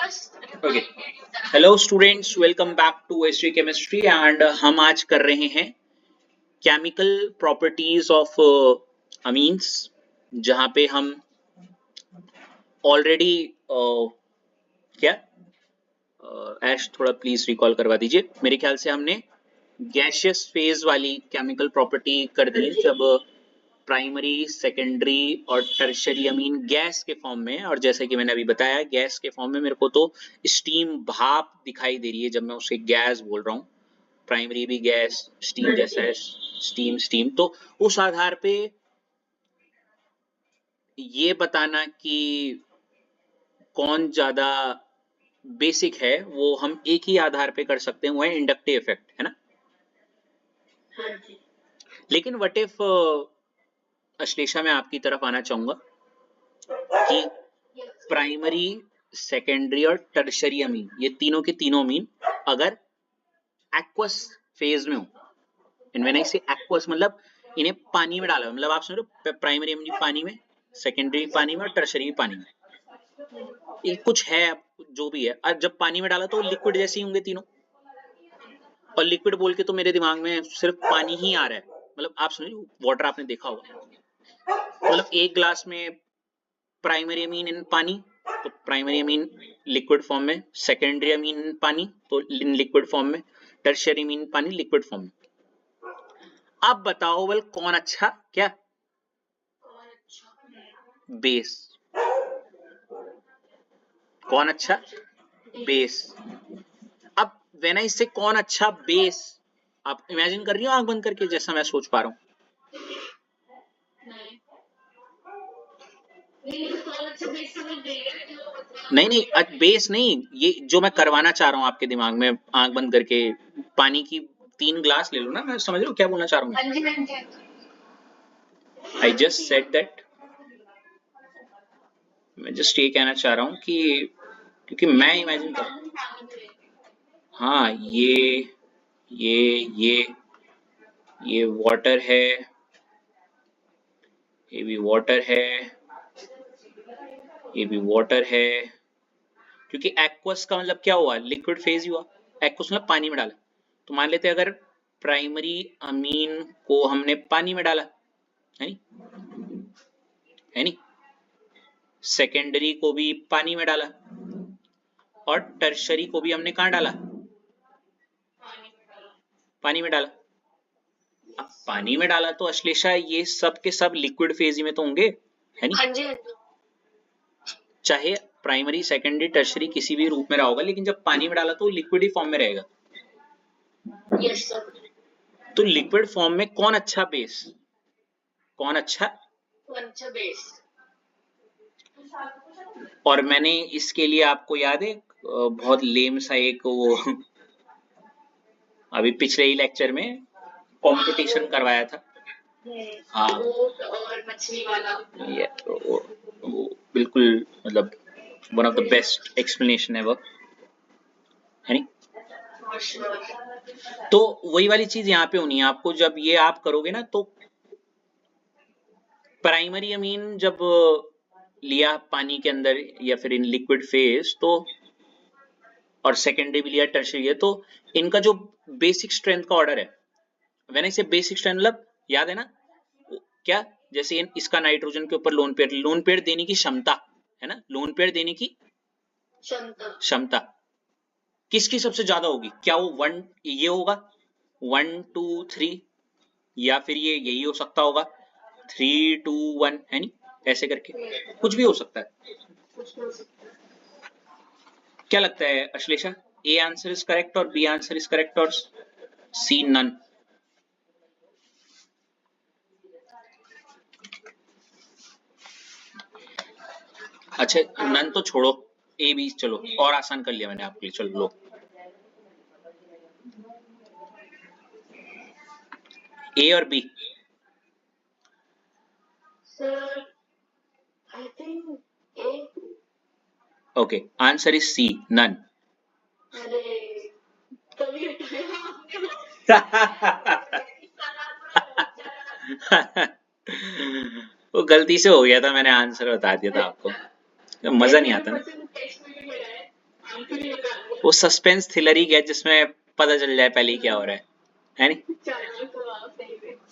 Okay, hello students, welcome back to history chemistry and हम आज कर रहे हैं केमिकल प्रॉपर्टीज ऑफ अमीन्स, जहां पे हम ऑलरेडी क्या ऐश थोड़ा प्लीज रिकॉल करवा दीजिए। मेरे ख्याल से हमने गैशियस फेज वाली केमिकल प्रॉपर्टी कर दी जब प्राइमरी, सेकेंडरी और टर्शियरी अमीन गैस के फॉर्म में, और जैसे कि मैंने अभी बताया गैस के फॉर्म में मेरे को तो स्टीम भाप दिखाई दे रही है जब मैं उसे गैस बोल रहा हूँ। प्राइमरी भी गैस, स्टीम जैसा है, स्टीम स्टीम। तो उस आधार पे ये बताना कि कौन ज्यादा बेसिक है वो हम एक ही आधार पे कर सकते हैं, वो है इंडक्टिव इफेक्ट, है ना। लेकिन व्हाट इफ अश्लेषा, मैं आपकी तरफ आना चाहूंगा कि प्राइमरी, सेकेंडरी और टर्शियरी अमीन, ये तीनों के तीनों अमीन अगर एक्वस फेज में हो, इन व्हेन आई से एक्वस मतलब इन्हें पानी में डाला, मतलब आप समझो प्राइमरी अमीन पानी में, सेकेंडरी पानी में और टर्शियरी पानी में, ये कुछ है जो भी है। और जब पानी में डाला तो लिक्विड जैसे ही होंगे तीनों, और लिक्विड बोल के तो मेरे दिमाग में सिर्फ पानी ही आ रहा है। मतलब आप समझो वाटर आपने देखा होगा, मतलब एक ग्लास में प्राइमरी अमीन इन पानी, तो प्राइमरी अमीन लिक्विड फॉर्म में, सेकेंडरी अमीन पानी तो इन लिक्विड फॉर्म में, टर्शियरी अमीन पानी लिक्विड फॉर्म में। अब बताओ वेल कौन अच्छा क्या बेस, कौन अच्छा बेस। अब व्हेन आई से कौन अच्छा बेस, आप इमेजिन कर रही हो आंख बंद करके जैसा मैं सोच पा रहा हूं? नहीं नहीं, बेस नहीं, ये जो मैं करवाना चाह रहा हूँ आपके दिमाग में आंख बंद करके, पानी की 3 ग्लास ले लो ना, मैं समझ रहा हूँ क्या बोलना चाह रहा हूँ। आई जस्ट सेड दैट, मैं जस्ट ये कहना चाह रहा हूँ कि क्योंकि मैं इमेजिन कर, हाँ ये ये ये वाटर है, ये भी वाटर है, ये भी वाटर है, क्योंकि एक्वस का मतलब क्या हुआ, लिक्विड फेज ही हुआ। एक्वस मतलब पानी में डाला, तो मान लेते हैं अगर प्राइमरी अमीन को हमने पानी में डाला, है नी, है नी, सेकेंडरी को भी पानी में डाला और टर्शरी को भी हमने कहाँ डाला, पानी में डाला। अब पानी में डाला तो अश्लेषा ये सब के सब लिक्विड फेज में तो होंगे, है नी, चाहे प्राइमरी, सेकेंडरी, टर्शरी किसी भी रूप में रहा होगा, लेकिन जब पानी में डाला तो लिक्विड ही फॉर्म में रहेगा। yes, तो लिक्विड फॉर्म में कौन अच्छा बेस, कौन अच्छा बेस। और मैंने इसके लिए आपको याद है बहुत लेम सा एक वो अभी पिछले ही लेक्चर में कंपटीशन करवाया था, हाँ, और मछली वाला, ये वो बिल्कुल मतलब one of the best explanation ever, है नी। तो वही वाली चीज यहाँ पे होनी है आपको, जब ये आप करोगे ना तो प्राइमरी अमीन जब लिया पानी के अंदर या फिर इन लिक्विड फेज, तो और सेकेंडरी भी लिया, टर्शियरी है, तो इनका जो बेसिक स्ट्रेंथ का ऑर्डर है, व्हेन आई से बेसिक स्ट्रेंथ मतलब याद है ना क्या, जैसे इसका नाइट्रोजन के ऊपर लोन पेयर देने की क्षमता है ना, लोन पेयर देने की क्षमता किसकी सबसे ज्यादा होगी, क्या वो 1 ये होगा 1 2 3, या फिर ये यही हो सकता होगा 3 2 1, है नी, ऐसे करके कुछ भी हो सकता है। क्या लगता है Ashlesha, A answer is correct और बी आंसर इज करेक्ट और सी नन? अच्छा नन तो छोड़ो, ए बी चलो, और आसान कर लिया मैंने आपके लिए, चलो लो ए और B. Sir I think A. Okay, answer is C none. वो गलती से हो गया था, मैंने आंसर बता दिया था आपको, मजा नहीं आता ना। वो सस्पेंस थ्रिलर ही क्या जिसमें पता चल जाए पहले ही क्या हो रहा है नहीं?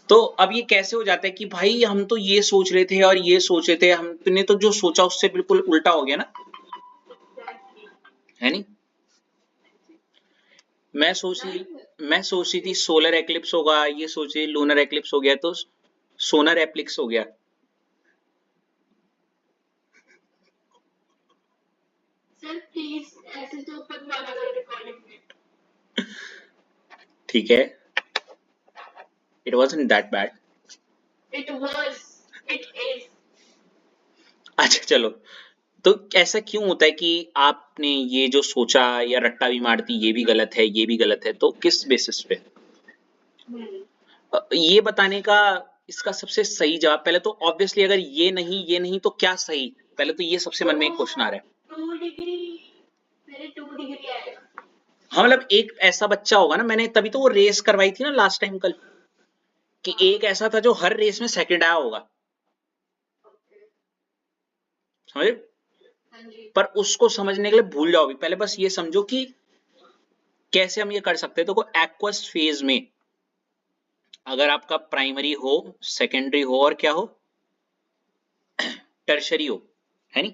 तो अब ये कैसे हो जाता है कि भाई हम तो ये सोच रहे थे और ये सोच रहे थे, हमने तो जो सोचा उससे बिल्कुल उल्टा हो गया ना, है नहीं? मैं सोच रही थी सोलर एक्लिप्स होगा, ये सोच रही लूनर एक्लिप्स हो गया, तो सोनर एप्लिक्स हो गया। ठीक है, इट वाज़न्ट दैट बैड। अच्छा चलो, तो ऐसा क्यों होता है कि आपने ये जो सोचा या रट्टा भी मार दी, ये भी गलत है, ये भी गलत है, तो किस बेसिस पे? ये बताने का इसका सबसे सही जवाब, पहले तो ऑब्वियसली अगर ये नहीं तो क्या सही, पहले तो ये सबसे मन में एक क्वेश्चन आ रहा है। हाँ मतलब एक ऐसा बच्चा होगा ना, मैंने तभी तो वो रेस करवाई थी ना लास्ट टाइम कल, कि एक ऐसा था जो हर रेस में सेकंड आया होगा, समझे? पर उसको समझने के लिए भूल जाओ भी, पहले बस ये समझो कि कैसे हम ये कर सकते हैं। तो एक्वस फेज में अगर आपका प्राइमरी हो, सेकेंडरी हो और क्या हो, टर्शरी हो, है नहीं?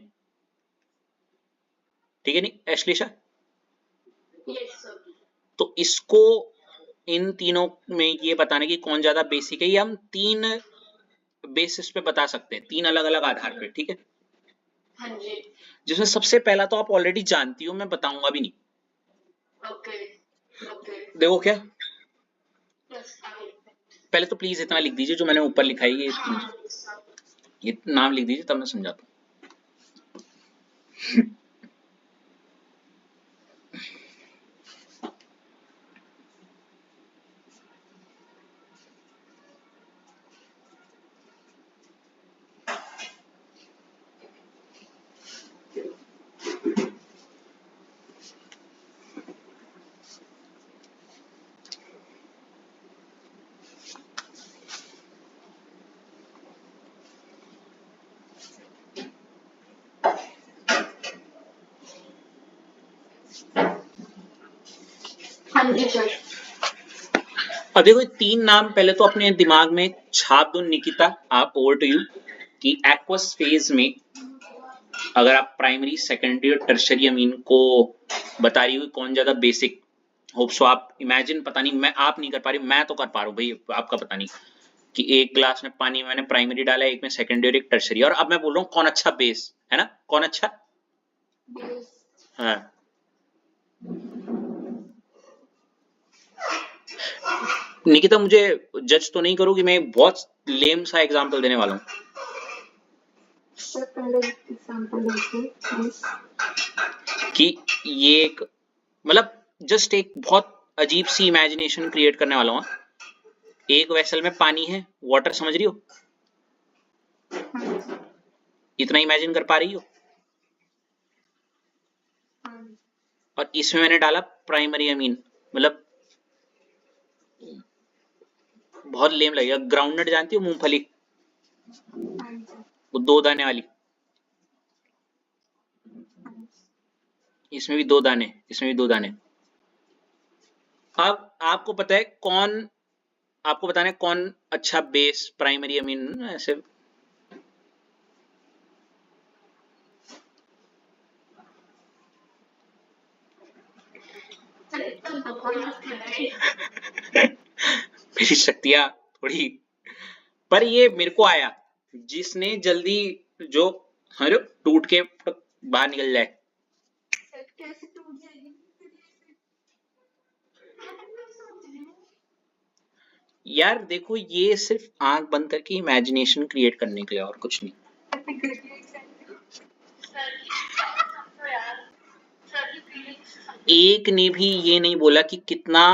ठीक है नहीं एश्लेषा? तो इसको इन तीनों में ये बताने की कौन ज्यादा बेसिक है, ये हम तीन बेसिस पे बता सकते हैं, तीन अलग अलग आधार पे, ठीक है? हाँ जी। जिसमें सबसे पहला तो आप ऑलरेडी जानती हो, मैं बताऊंगा भी नहीं। देखो क्या, पहले तो प्लीज इतना लिख दीजिए जो मैंने ऊपर लिखा है, ये नाम लिख दीजिए तब मैं समझाता हूँ। हाँ जी सर। अब देखो तीन नाम पहले तो अपने दिमाग में छाप दो निकिता, आप ओवर टू यू, कि एक्वस फेज में अगर आप प्राइमरी सेकेंडरी और टर्शरी अमीन को बता रही हो कौन ज्यादा बेसिक, होप सो आप इमेजिन, पता नहीं मैं आप नहीं कर पा रही, मैं तो कर पा रहा हूँ भाई, आपका पता नहीं, कि एक ग्लास में पानी मैंने प्राइमरी डाला, एक में सेकेंडरी और एक टर्शरी, और अब मैं बोल रहा हूँ कौन अच्छा बेस है ना, कौन अच्छा? हाँ निकिता मुझे जज तो नहीं करो कि मैं बहुत लेम सा एग्जांपल देने वाला हूँ। कि ये एक मतलब जस्ट एक बहुत अजीब सी इमेजिनेशन क्रिएट करने वाला हूँ। एक वेसल में पानी है, वाटर, समझ रही हो? इतना इमेजिन कर पा रही हो? और इसमें मैंने डाला प्राइमरी अमीन, मतलब बहुत लेम लगेगा। ग्राउंडनट जानती हो, मूंगफली, वो दो दाने वाली, इसमें भी दो दाने, इसमें भी दो दाने। अब आपको पता है कौन, आपको बताना है कौन अच्छा बेस प्राइमरी अमीन ऐसे। मेरी शक्तियां थोड़ी, पर ये मेरे को आया जिसने जल्दी जो अरे टूट के बाहर निकल जाए। यार देखो ये सिर्फ आंख बंद करके इमेजिनेशन क्रिएट करने के लिए और कुछ नहीं। एक ने भी ये नहीं बोला कि कितना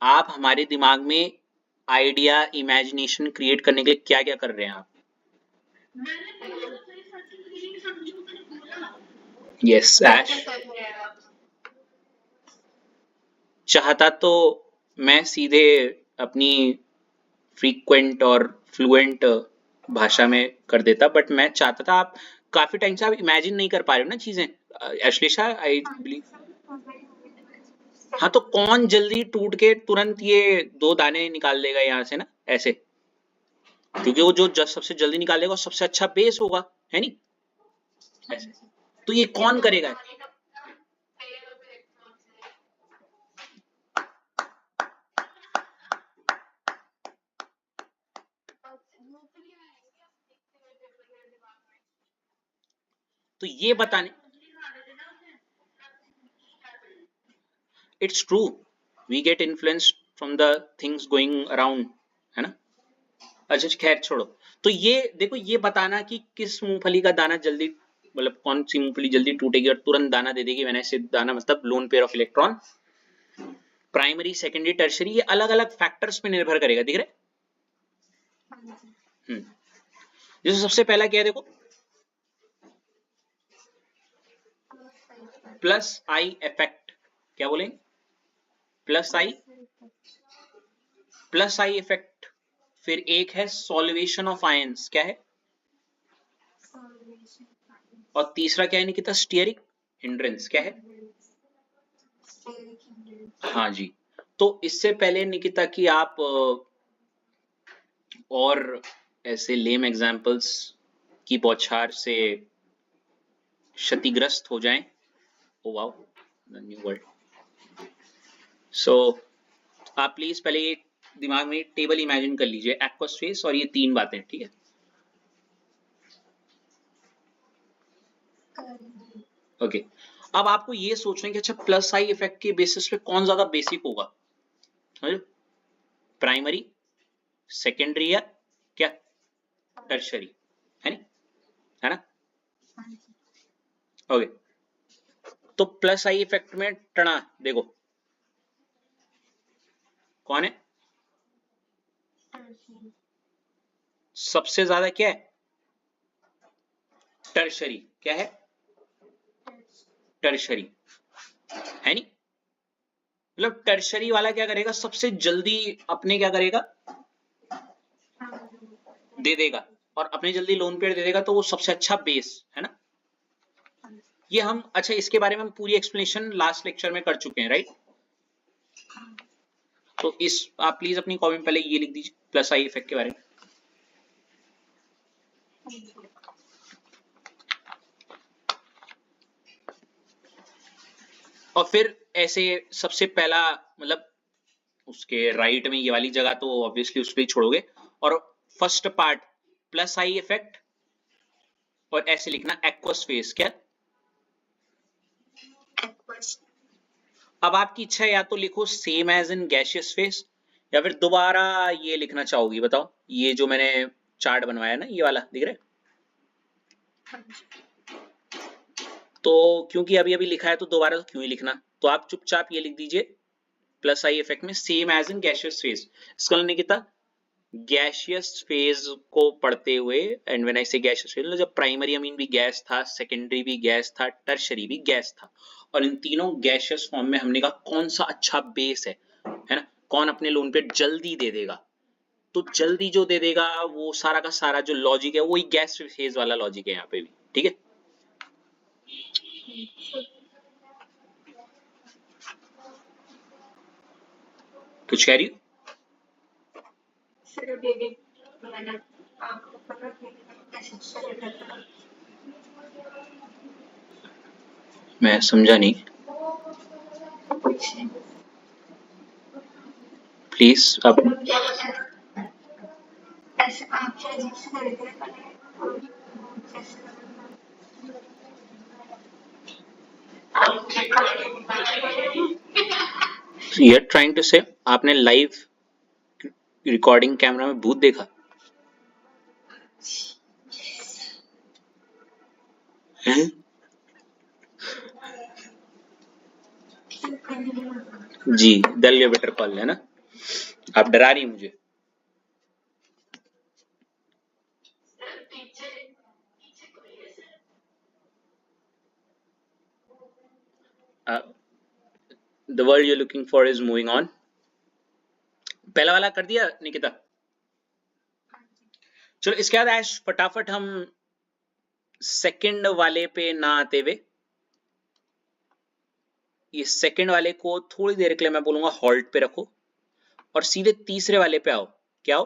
आप हमारे दिमाग में आइडिया इमेजिनेशन क्रिएट करने के लिए क्या क्या कर रहे हैं आप। यस ऐश, चाहता तो मैं सीधे अपनी फ्रीक्वेंट और फ्लुएंट भाषा में कर देता, बट मैं चाहता था, आप काफी टाइम से आप इमेजिन नहीं कर पा रहे हो ना चीजें, अश्लेषा आई बिलीव। हाँ तो कौन जल्दी टूट के तुरंत ये 2 दाने निकाल लेगा यहाँ से ना, ऐसे, क्योंकि वो जो सबसे जल्दी निकालेगा वो सबसे अच्छा बेस होगा, है नहीं ऐसे। तो ये कौन करेगा? तो ये बताने, it's true, we get influenced from the things going around, है ना। अच्छा खैर छोड़ो। तो ये देखो, ये बताना कि किस मूंगफली का दाना जल्दी, मतलब कौन सी मूंगफली जल्दी टूटेगी और तुरंत दाना दे देगी, मैंने सिर्फ दाना मतलब lone pair of electron, primary secondary tertiary, ये अलग अलग फैक्टर्स पे निर्भर करेगा, दिख रहा है। जैसे सबसे पहला क्या है देखो, प्लस आई इफेक्ट, क्या बोलेंगे, प्लस आई इफेक्ट। फिर एक है सॉल्वेशन ऑफ आयंस, क्या है, और तीसरा क्या है निकिता, स्टीयरिक हिंड्रेंस, क्या है, हाँ जी। तो इससे पहले निकिता कि आप और ऐसे लेम एग्जांपल्स की बौछार से क्षतिग्रस्त हो जाएं, oh wow the new word. So आप प्लीज पहले ये दिमाग में टेबल इमेजिन कर लीजिए, एक्वस फेस और ये 3 बातें, ठीक है। ओके अब आपको ये सोचना है कि अच्छा प्लस आई इफेक्ट के बेसिस पे कौन ज्यादा बेसिक होगा, प्राइमरी, सेकेंडरी या क्या टर्शरी, है नहीं, है ना। ओके तो प्लस आई इफेक्ट में टना देखो कौन है, सबसे ज्यादा क्या है, टर्शरी, क्या है, टर्शरी, है नहीं। मतलब टर्शरी वाला क्या करेगा, सबसे जल्दी अपने क्या करेगा, दे देगा, और अपने जल्दी लोन पेयर दे देगा, तो वो सबसे अच्छा बेस है ना। ये हम अच्छा इसके बारे में हम पूरी एक्सप्लेनेशन लास्ट लेक्चर में कर चुके हैं, राइट। तो इस आप प्लीज अपनी कॉपी में पहले ये लिख दीजिए प्लस आई इफेक्ट के बारे में। और फिर ऐसे सबसे पहला मतलब उसके राइट में ये वाली जगह तो ऑब्वियसली उस पर ही छोड़ोगे, और first part plus I effect, और ऐसे लिखना एक्वस फेस, क्या, अब आपकी इच्छा है या तो लिखो same as in gaseous phase, या फिर दोबारा ये लिखना चाहोगी, बताओ, ये जो मैंने चार्ट बनवाया ना, ये वाला दिख रहा है। तो क्योंकि अभी अभी लिखा है तो दोबारा तो क्यों ही लिखना, तो आप चुपचाप ये लिख दीजिए प्लस आई इफेक्ट में same as in gaseous phase. इसका ने किया गैशियस फेज को पढ़ते हुए, एंड व्हेन आई से गैशियस फेज मतलब जब प्राइमरी अमीन भी गैस था, सेकेंडरी भी गैस था, टर्शरी भी गैस था, और इन तीनों गैशियस फॉर्म में हमने कहा कौन सा अच्छा बेस है ना, कौन अपने लोन पे जल्दी दे देगा, तो जल्दी जो दे देगा वो सारा का सारा जो लॉजिक है वही गैस फेज वाला लॉजिक है यहाँ पे भी, ठीक है। कुछ कह रही हो? मैं समझा नहीं, प्लीज अब। यू आर ट्राइंग टू से आपने लाइव रिकॉर्डिंग कैमरा में भूत देखा है? जी दल ये बेटर कॉल है ना, आप डरा रही मुझे। The world you looking for is moving on. पहला वाला कर दिया निकिता, चलो इसके बाद ऐश फटाफट हम सेकंड वाले पे ना आते हुए ये सेकंड वाले को थोड़ी देर के लिए मैं बोलूंगा हॉल्ट पे रखो और सीधे तीसरे वाले पे आओ। क्या हो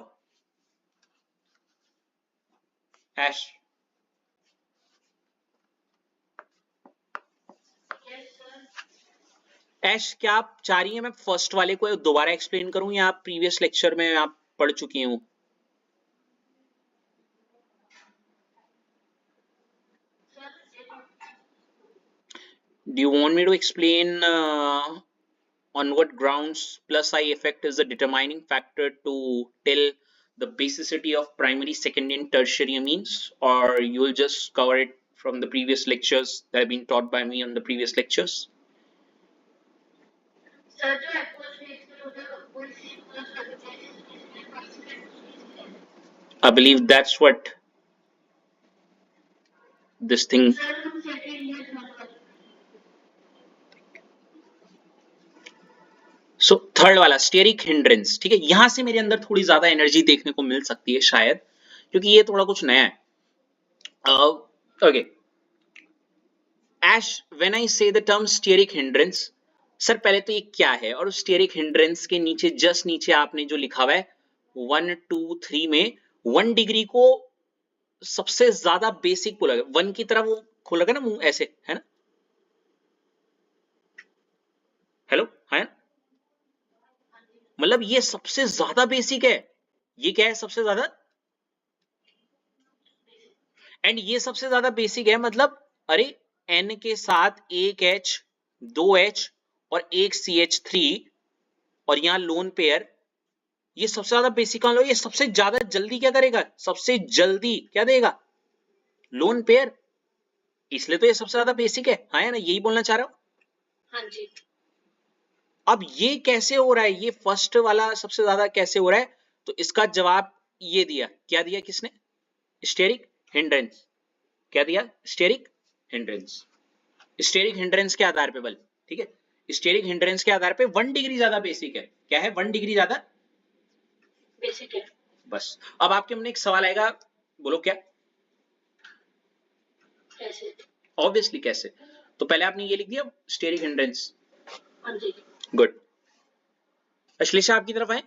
ऐश? ऐश क्या आप चाह रही हैं मैं फर्स्ट वाले को दोबारा एक्सप्लेन करूं या आप प्रीवियस लेक्चर में आप पढ़ चुकी हूं? Do you want me to explain on what grounds plus I effect is the determining factor to tell the basicity of primary, secondary, and tertiary amines, or you will just cover it from the previous lectures that have been taught by me on the previous lectures? I believe that's what this thing. So third वाला steric hindrance, ठीक है, यहां से मेरे अंदर थोड़ी ज्यादा energy देखने को मिल सकती है शायद, क्योंकि ये थोड़ा कुछ नया है। Okay ash, when I say the term steric hindrance, sir पहले तो ये क्या है, और स्टेरिक हिंड्रेंस के नीचे जस्ट नीचे आपने जो लिखा हुआ है 1 2 3 में 1 डिग्री को सबसे ज्यादा बेसिक बोला गया, 1 की तरह वो खोला ना मुंह ऐसे, है ना? हेलो, है? मतलब ये सबसे ज्यादा बेसिक है। ये क्या है सबसे ज्यादा? एंड ये सबसे ज्यादा बेसिक है मतलब, अरे N के साथ एक H, दो H और एक CH3 और यहाँ लोन पेयर, ये सबसे ज्यादा बेसिक मान लो। ये सबसे ज्यादा जल्दी क्या करेगा, सबसे जल्दी क्या देगा, लोन पेयर, इसलिए तो ये सबसे ज्यादा बेसिक है। हाँ या ना, यही बोलना चाह रहा हूं। हाँ जी। अब ये कैसे हो रहा है, ये फर्स्ट वाला सबसे ज्यादा कैसे हो रहा है, तो इसका जवाब ये दिया, क्या दिया किसने, स्टेरिक हिंड्रेंस। क्या दिया, स्टेरिक हिंड्रेंस। स्टेरिक हिंड्रेंस के आधार पे बल, ठीक है, स्टेरिक हिंड्रेंस के आधार पे 1 डिग्री ज्यादा बेसिक है। क्या है, 1 डिग्री ज्यादा बेसिक है। बस अब आपके मन में एक सवाल आएगा, बोलो क्या, कैसे? ऑब्वियसली कैसे, तो पहले आपने ये लिख दिया स्टेरिक हिंड्रेंस। हाँ जी। गुड। अश्लेषा आपकी तरफ आए।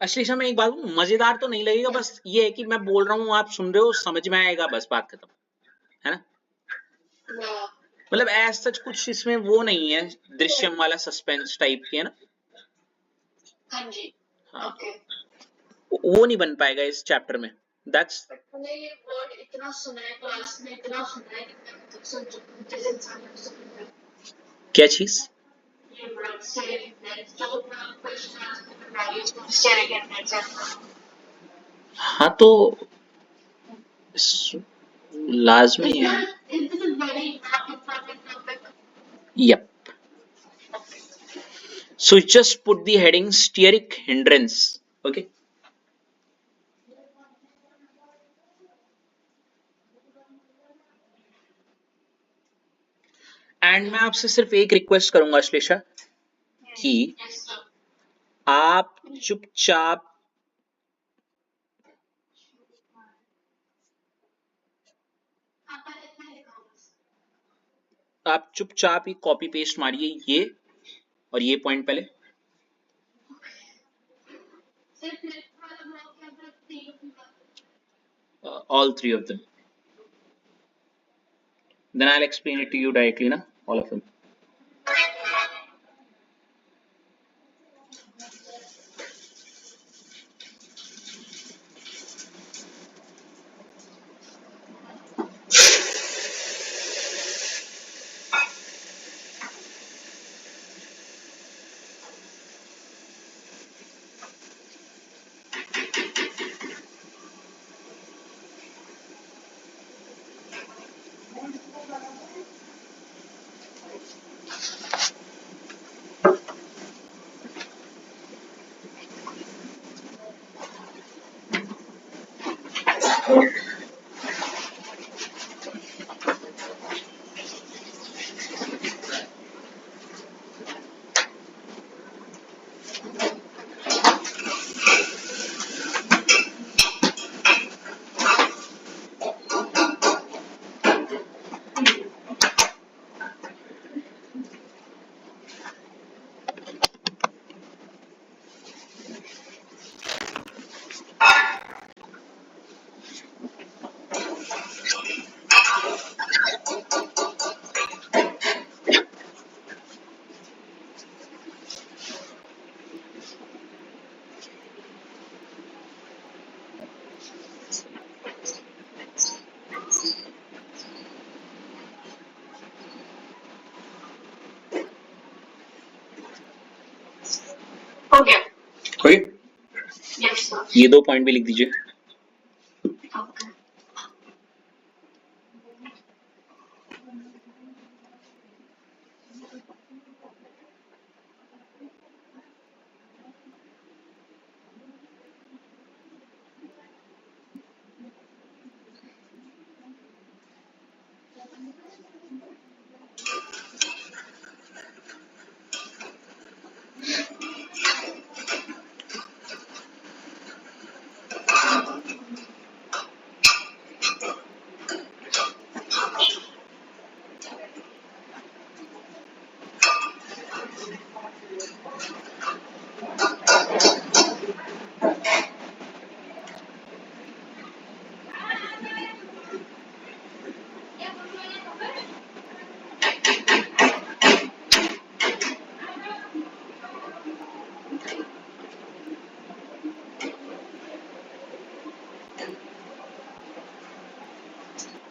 अश्लेषा मैं एक बात बोलूं, मजेदार तो नहीं लगेगा, बस ये है कि मैं बोल रहा हूँ आप सुन रहे हो, समझ में आएगा, बस बात खत्म, है ना? मतलब ऐसा सच कुछ इसमें वो नहीं है, दृश्यम वाला सस्पेंस टाइप की, है ना? हाँ जी। हाँ okay. वो नहीं बन पाएगा इस चैप्टर में। दैट्स ये वर्ड इतना सुना है क्लास में, इतना सुना है क्या चीज, हाँ तो लाजमी है। Yep. So just put the heading steric hindrance. Okay. And मैं आपसे सिर्फ एक रिक्वेस्ट करूंगा अश्लेषा, कि आप चुपचाप ही कॉपी पेस्ट मारिए ये और ये पॉइंट पहले, all three of them. Then I'll explain it to you directly, na, all of them. हो गया। Okay, yes sir. ये 2 पॉइंट भी लिख दीजिए। ओके।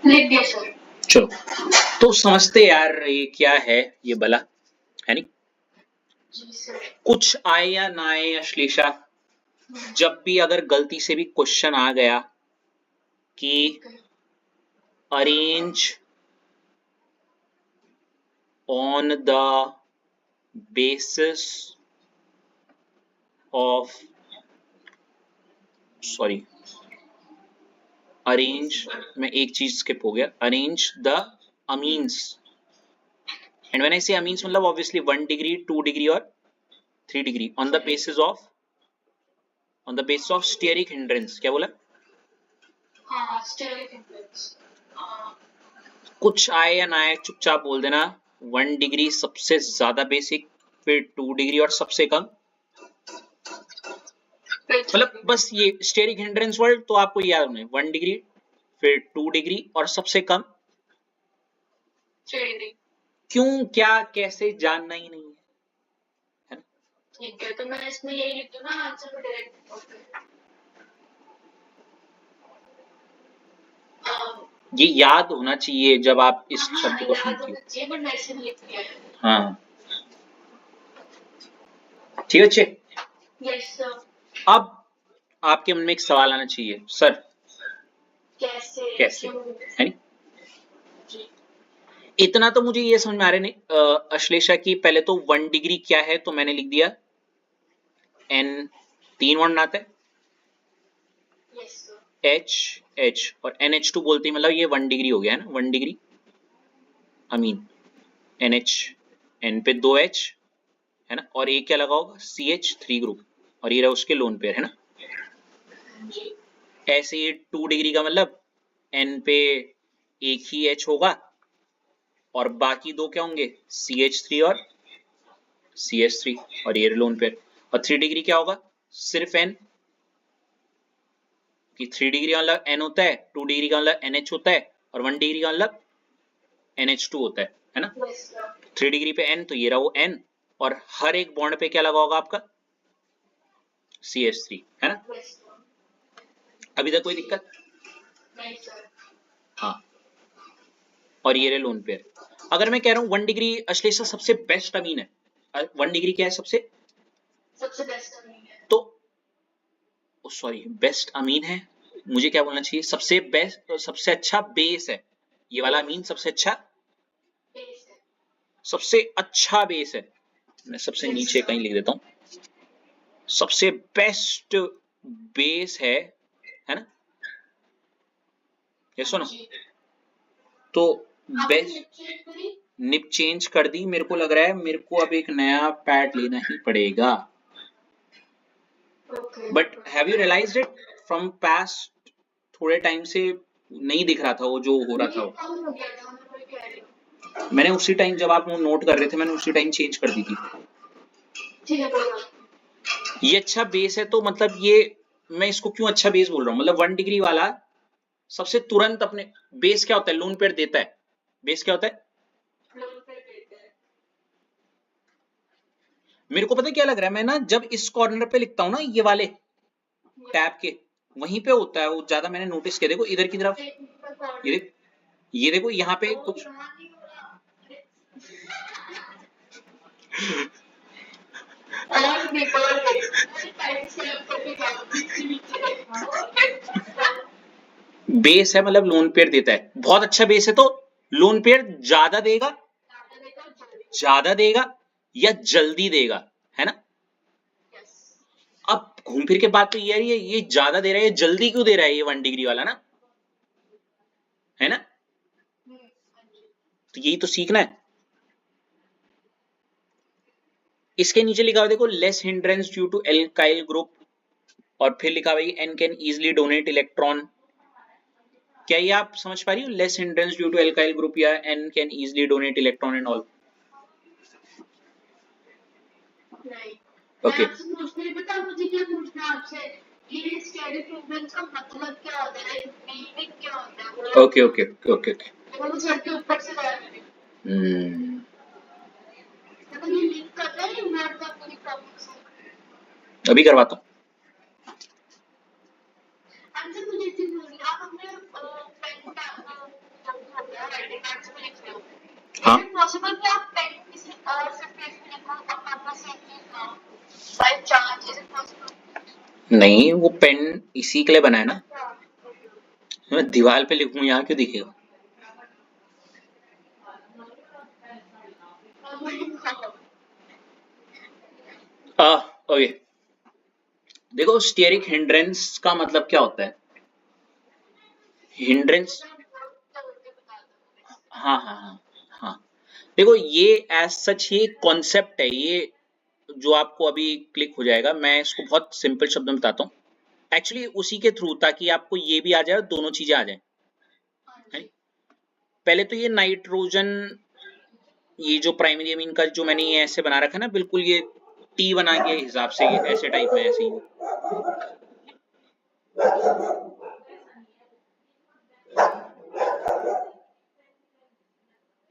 लिख दिया सर। चलो, तो समझते यार ये क्या है, ये बला है नहीं। जी सर। कुछ आए या ना आए अश्लेषा, जब भी अगर गलती से भी क्वेश्चन आ गया कि arrange on the basis of, sorry, arrange, मैं एक चीज स्किप हो गया, arrange the amines, and when I से अमीन्स मतलब ऑब्वियसली 1 डिग्री 2 डिग्री और 3 degree on the basis of steric hindrance. क्या बोला? हाँ, स्टेरिक हिंड्रेंस। कुछ आए या ना आए चुपचाप बोल देना 1 डिग्री सबसे ज्यादा बेसिक, फिर 2 डिग्री और सबसे कम, मतलब बस ये स्टेरिक हिंड्रेंस वर्ड तो आपको याद होना है, 1 डिग्री फिर 2 डिग्री और सबसे कम 3 डिग्री। क्यों, क्या, कैसे, जानना ही नहीं है। ठीक है, तो मैं इसमें यही लिख दूं ना आंसर में डायरेक्ट। ओके। ये याद होना चाहिए जब आप इस शब्द को याद सुनती होना चाहिए, बट मैं ऐसे नहीं लिख दिया है। हाँ, ठीक है बच्चे। Yes sir. अब आपके मन में एक सवाल आना चाहिए, सर कैसे कैसे, क्यों? है नहीं? जी। इतना तो मुझे ये समझ में आ रहा नहीं अश्लेषा की, पहले तो 1 डिग्री क्या है तो मैंने लिख दिया n, 3 वर्ण आता है, यस सर। H H और NH2 बोलते हैं, मतलब ये 1 डिग्री हो गया है ना, 1 डिग्री अमीन, NH, N पे 2 H है ना, और एक क्या लगा होगा CH3 ग्रुप, और ये रहा उसके लोन पेयर है ना। जी। ऐसे ये 2 डिग्री का मतलब N पे एक ही H होगा और बाकी दो क्या होंगे CH3 और CH3, और ये लोन पेयर। और 3 डिग्री क्या होगा, सिर्फ N, कि 3 डिग्री का मतलब N होता है, 2 डिग्री का मतलब NH होता है, और 1 डिग्री का मतलब NH2 होता है ना। Yes sir. 3 डिग्री पे N, तो ये रहा वो N, और हर एक बॉन्ड पे क्या लगा होगा आपका CH3 है ना। Yes sir. अभी तक कोई दिक्कत? नहीं सर। हाँ, और ये रहे लोन पेयर। अगर मैं कह रहा हूँ 1 डिग्री अश्लेषा सबसे बेस्ट अमीन है, 1 डिग्री क्या है सबसे बेस्ट अमीन है, तो सॉरी बेस्ट अमीन है, मुझे क्या बोलना चाहिए, सबसे बेस्ट, सबसे अच्छा बेस है, ये वाला अमीन सबसे अच्छा बेस है। सबसे अच्छा बेस है। मैं सबसे नीचे कहीं लिख देता हूँ, सबसे बेस्ट बेस है ना, ये सुनो, तो बेस्ट निप चेंज कर दी, मेरे को लग रहा है मेरे को अब एक नया पैड लेना ही पड़ेगा। But have you realised it from past, थोड़े टाइम से नहीं दिख रहा था वो जो हो रहा था वो, मैंने उसी टाइम जब आप वो नोट कर रहे थे मैंने उसी टाइम चेंज कर दी थी। ठीक है, ये अच्छा बेस है, तो मतलब ये मैं इसको क्यों अच्छा बेस बोल रहा हूँ, मतलब 1 डिग्री वाला सबसे तुरंत अपने बेस क्या होता है, लोन पेयर देता है, बेस क्या होता है, मेरे को पता है क्या लग रहा है, मैं ना जब इस कॉर्नर पे लिखता हूँ ना ये वाले टैब के, वहीं पे होता है वो ज्यादा, मैंने नोटिस किया, देखो इधर की तरफ, ये देखो यहाँ पे कुछ और भी टाइम से करके बेस है मतलब लोन पेयर देता है, बहुत अच्छा बेस है तो लोन पेयर ज्यादा देगा या जल्दी देगा, है ना। अब घूम फिर के बात तो ये आ रही है, ये ज्यादा दे रहा है, जल्दी क्यों दे रहा है ये 1 डिग्री वाला ना, है ना। तो यही तो सीखना है। इसके नीचे लिखा हुआ देखो, less hindrance due to alkyl group, और फिर लिखा हुआ N can easily donate electron. क्या ये आप समझ पा रही हो, less hindrance due to alkyl group या N can easily donate electron and all. Okay मुझे क्या पूछना आपसे, ये स्टेरिक हिंड्रेंस का मतलब क्या होता है, मीनिंग क्या होता है? Okay okay okay okay. वो सर के ऊपर से जा रही है, मतलब ये लिंक करता है ये वर्ड का पूरी टॉपिक से। अभी करवाता हूँ। आंसर मुझे एक चीज बोलिए, आप अपने पेन का राइटिंग आंसर में लिख रहे हो, हाँ इज इट पॉसिबल कि आप पेन किसी और से पेज पे लिखो और पापा से एक चीज ना by chance, is it possible? नहीं, वो पेन इसी के लिए बना है ना, मैं दीवार पे लिखूं यहाँ क्यों दिखेगा। ओके देखो, स्टीयरिक हिंड्रेंस का मतलब क्या होता है, हिंड्रेंस, हाँ हाँ हाँ हाँ, देखो ये एज सच ये कॉन्सेप्ट है, ये जो आपको अभी क्लिक हो जाएगा, मैं इसको बहुत सिंपल शब्दों में बताता हूँ एक्चुअली उसी के थ्रू, ताकि आपको ये भी आ जाए और दोनों चीजें आ जाए। पहले तो ये नाइट्रोजन, ये जो प्राइमरी अमीन का जो मैंने ये ऐसे बना रखा है ना, बिल्कुल ये टी बना के हिसाब से, ये ऐसे टाइप में ऐसे ही,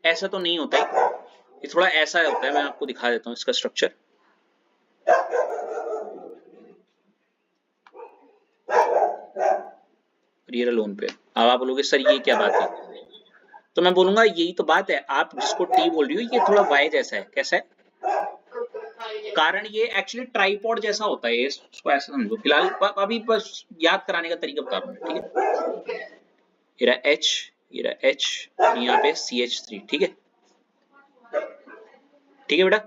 ऐसा तो नहीं होता है, ये थोड़ा ऐसा होता है, मैं आपको दिखा देता हूँ इसका स्ट्रक्चर। रियल लोन पे अब आप बोलोगे सर ये क्या बात है, तो मैं बोलूंगा यही तो बात है, आप जिसको टी बोल रही हो ये थोड़ा वाई जैसा है, कैसा है, कारण ये एक्चुअली ट्राइपॉड जैसा होता है, इसको ऐसा समझो फिलहाल, अभी बस याद कराने का तरीका बता रहा हूँ, ठीक है। ये रहा H, ये रहा H, यहाँ पे CH3, ठीक है, ठीक है बेटा।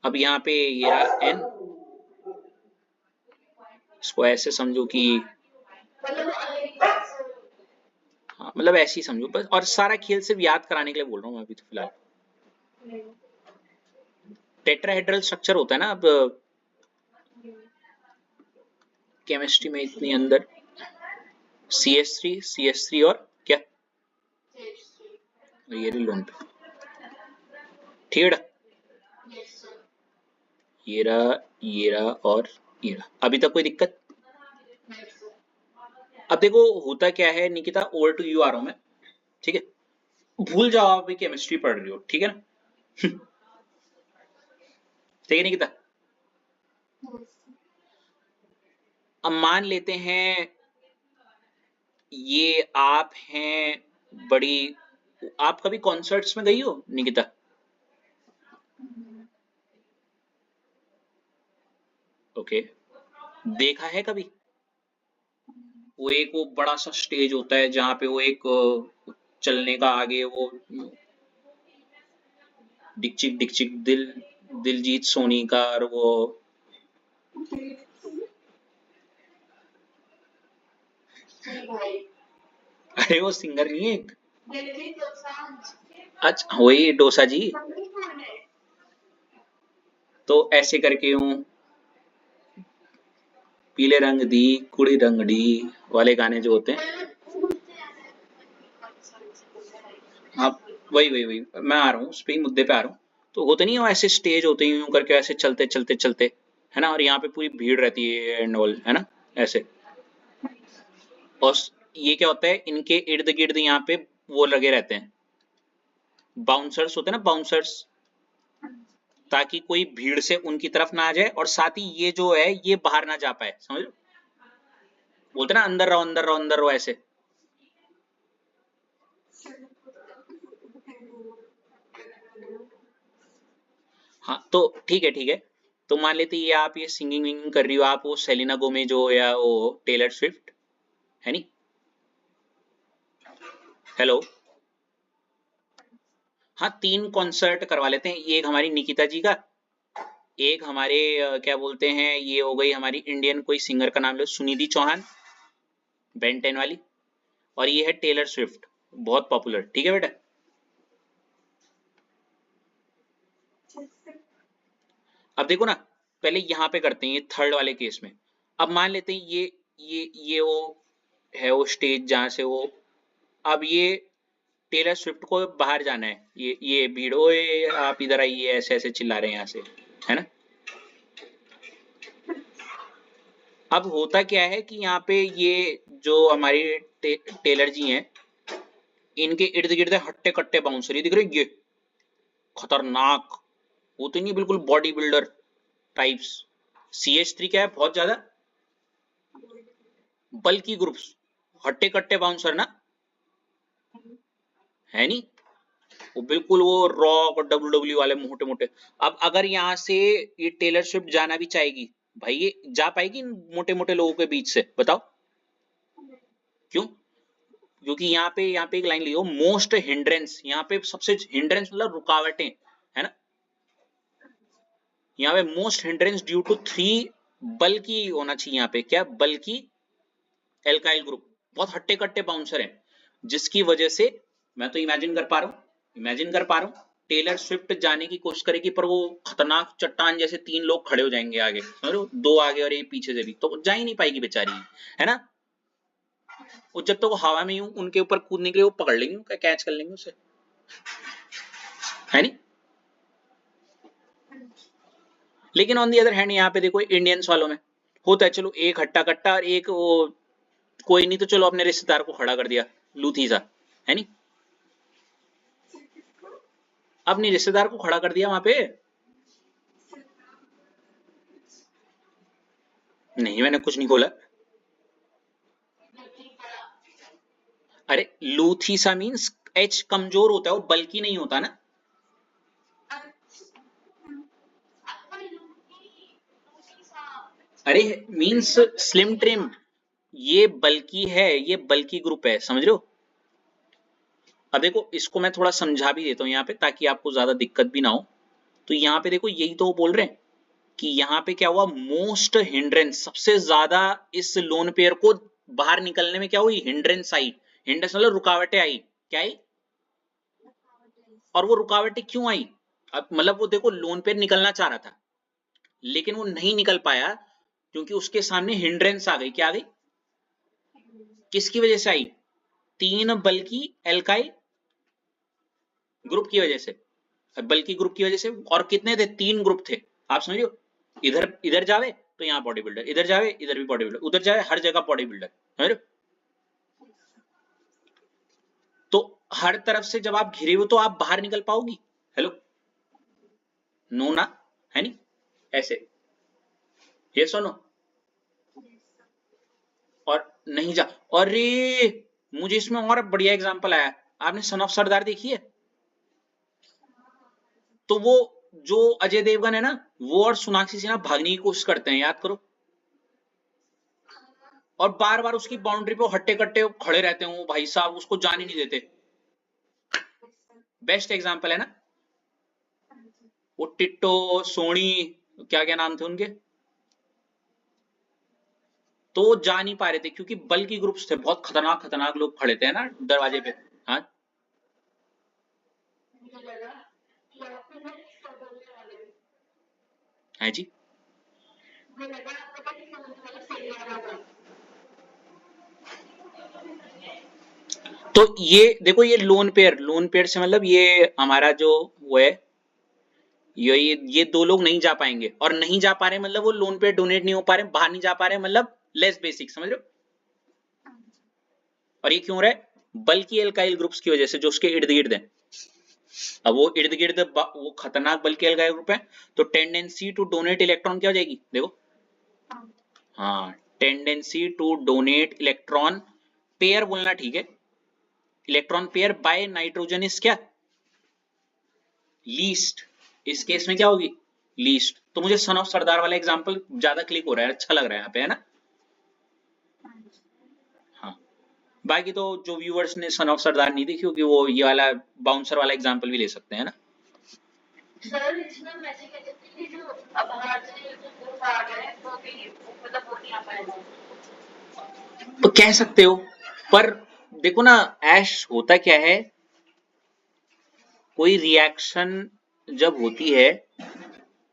अब यहाँ पे ये रहा N, इसको ऐसे समझो कि, हाँ मतलब ऐसे ही समझो बस, और सारा खेल सिर्फ याद कराने के लिए बोल रहा हूँ मैं अभी तो फिलहाल। टेट्राहेड्रल स्ट्रक्चर होता है ना, अब केमिस्ट्री में इतनी अंदर CH3 और क्या, ये लोन पे, ठीक है बेटा, ये रहा और ये रहा, अभी तक कोई दिक्कत। अब देखो होता क्या है निकिता, ओवर टू यू आ रहा हूं मैं, ठीक है, भूल जाओ आप भी केमिस्ट्री पढ़ रही हो, ठीक है ना। ठीक है निकिता, अब मान लेते हैं ये आप हैं बड़ी, आप कभी कॉन्सर्ट्स में गई हो निकिता, ओके, देखा है कभी, वो एक वो बड़ा सा स्टेज होता है जहाँ पे वो एक चलने का आगे वो डिकचिक डिकचिक दिलजीत सोनी का, और वो अरे वो सिंगर नहीं है एक, अच्छा वही डोसा जी, तो ऐसे करके हूँ, पीले रंग दी कुड़ी रंगड़ी वाले गाने जो होते हैं, हाँ वही मैं आ रहा हूँ उस पे ही मुद्दे पे आ रहा हूँ। तो होते नहीं हो ऐसे स्टेज होते हैं यूं करके ऐसे चलते चलते चलते, है ना, और यहाँ पे पूरी भीड़ रहती है एंड ऑल, है ना ऐसे, और ये क्या होता है इनके इर्द गिर्द यहाँ पे वो लगे रहते हैं, बाउंसर्स होते हैं ना, बाउंसर्स, ताकि कोई भीड़ से उनकी तरफ ना आ जाए और साथ ही ये जो है ये बाहर ना जा पाए, समझ लो, बोलते ना अंदर रहो अंदर रहो अंदर रहो ऐसे। हाँ तो ठीक है ठीक है, तो मान लेते ये आप ये सिंगिंग विंगिंग कर रही हो आप, वो सेलिना गोमेज हो या वो टेलर स्विफ्ट, है नी? हेलो। हाँ 3 कॉन्सर्ट करवा लेते हैं, एक हमारी निकिता जी का, एक हमारे क्या बोलते हैं, ये हो गई हमारी इंडियन कोई सिंगर का नाम लो, सुनिधि चौहान, बेन 10 वाली, और ये है टेलर स्विफ्ट, बहुत पॉपुलर, ठीक है बेटा? अब देखो ना, पहले यहाँ पे करते हैं ये थर्ड वाले केस में। अब मान लेते हैं ये वो है वो स्टेज जहां से वो, अब ये टेलर स्विफ्ट को बाहर जाना है, ये भीड़, ओए आप इधर आइए, ऐसे ऐसे चिल्ला रहे हैं यहाँ से, है ना? अब होता क्या है कि यहाँ पे ये जो हमारी टेलर जी हैं, इनके इर्द गिर्द हट्टे कट्टे बाउंसर, ये दिख रहे हैं ये खतरनाक, वो तो नहीं बिल्कुल बॉडी बिल्डर टाइप्स। CH3 क्या है, बहुत ज्यादा बल्कि ग्रुप्स, हट्टे कट्टे बाउंसर ना, है नहीं? वो बिल्कुल वो रॉक और WWE वाले मोटे मोटे। अब अगर यहाँ से ये टेलर स्विफ्ट जाना भी चाहेगी, भाई ये जा पाएगी इन मोटे मोटे लोगों के बीच से, बताओ क्यों? क्योंकि यहाँ पे एक लाइन लियो, मोस्ट हिंड्रेंस, यहाँ पे सबसे हिंड्रेंस मतलब रुकावटें, है ना? यहाँ पे मोस्ट हिंड्रेंस ड्यू टू 3, बल्कि होना चाहिए यहाँ पे, क्या बल्कि एल्काइल ग्रुप, बहुत हट्टे कट्टे बाउंसर हैं, जिसकी वजह से मैं तो इमेजिन कर पा रहा हूँ टेलर स्विफ्ट जाने की कोशिश करेगी, पर वो खतरनाक चट्टान जैसे 3 लोग खड़े हो जाएंगे आगे, समझ रहे हो, 2 आगे और एक पीछे से भी, तो जा ही नहीं पाएगी बेचारी, है ना? वो जब तक वो हवा में यूं उनके ऊपर कूदने के लिए वो पकड़ लेंगे, उनका कैच कर लेंगे उसे, है नहीं? लेकिन ऑन दी अदर हैंड यहाँ पे देखो इंडियंस वालों में होता है, चलो एक हट्टा कट्टा और एक वो, कोई नहीं तो चलो अपने रिश्तेदार को खड़ा कर दिया, लूथी सा, है नहीं? अपने रिश्तेदार को खड़ा कर दिया वहां पे, नहीं मैंने कुछ नहीं बोला। अरे लूथी सा मीन्स एच कमजोर होता है, वो बल्कि नहीं होता ना। अरे मीन्स स्लिम ट्रिम, ये बल्कि है, ये बल्कि ग्रुप है, समझ रहे हो? अब देखो इसको मैं थोड़ा समझा भी देता हूँ यहाँ पे, ताकि आपको ज्यादा दिक्कत भी ना हो। तो यहाँ पे देखो यही तो वो बोल रहे हैं कि यहाँ पे क्या हुआ, मोस्ट हिंड्रेंस, सबसे ज्यादा इस लोन पेयर को बाहर निकलने में क्या हुई, हिंड्रेंस आई, हिंड्रेंस मतलब रुकावटें आई, क्या आई? और वो रुकावटें क्यों आई? अब मतलब वो देखो लोन पेयर निकलना चाह रहा था, लेकिन वो नहीं निकल पाया, क्योंकि उसके सामने हिंड्रेंस आ गई, क्या आ गई? किसकी वजह से आई? 3 बल्कि एल्काइल ग्रुप की वजह से, बल्कि ग्रुप की वजह से। और कितने थे? 3 ग्रुप थे, आप समझियो, इधर इधर जावे तो यहाँ बॉडी बिल्डर, इधर जावे इधर भी बॉडी बिल्डर, उधर जावे हर जगह बॉडी बिल्डर, समझ रहे हो? तो हर तरफ से जब आप घिरे हो तो आप बाहर निकल पाओगी? हेलो, नो ना, है नहीं? ऐसे, ये सुनो, और नहीं जा, अरे मुझे इसमें और बढ़िया एग्जांपल आया, आपने सन ऑफ सरदार देखी है? तो वो जो अजय देवगन है ना, वो और सोनाक्षी सिन्हा भागने की कोशिश करते हैं, याद करो, और बार बार उसकी बाउंड्री पे हट्टे कट्टे खड़े रहते हैं, वो भाई साहब उसको जाने नहीं देते। बेस्ट एग्जांपल है ना वो टिट्टो, सोनी, क्या क्या नाम थे उनके, तो वो जा नहीं पा रहे थे क्योंकि बल्कि ग्रुप्स थे, बहुत खतरनाक खतरनाक लोग खड़े थे ना दरवाजे पे। हाँ है जी। तो ये देखो ये लोन पेयर से मतलब ये हमारा जो वो है, ये 2 लोग नहीं जा पाएंगे, और नहीं जा पा रहे मतलब वो लोन पेयर डोनेट नहीं हो पा रहे, बाहर नहीं जा पा रहे, मतलब लेस बेसिक, समझ रहे हो? और ये क्यों हो रहा है? बल्कि एल्काइल ग्रुप्स की वजह से, जो उसके इर्द गिर्द है। अब वो इर्द गिर्द वो खतरनाक बल्कि एल्काइल ग्रुप है, तो टेंडेंसी टू डोनेट इलेक्ट्रॉन क्या हो जाएगी, देखो, हाँ, tendency to donate electron pair बोलना, ठीक है, electron pair by nitrogen is क्या, लीस्ट, इस केस में क्या होगी, लीस्ट। तो मुझे सन ऑफ सरदार वाला एग्जांपल ज्यादा क्लिक हो रहा है, अच्छा लग रहा है यहाँ पे, है ना। हाँ, बाकी तो जो व्यूअर्स ने सन ऑफ सरदार नहीं देखी होगी वो ये वाला बाउंसर वाला एग्जांपल भी ले सकते हैं ना। सर इसमें मैं ऐसे कहते थे कि जो अब बाहर से जो ग्रुप आ गए हैं वो भी मतलब वो नहीं आ पाएगा। तो कह सकते हो, पर देखो ना ऐश, होता क्या है, कोई रिएक्शन जब होती है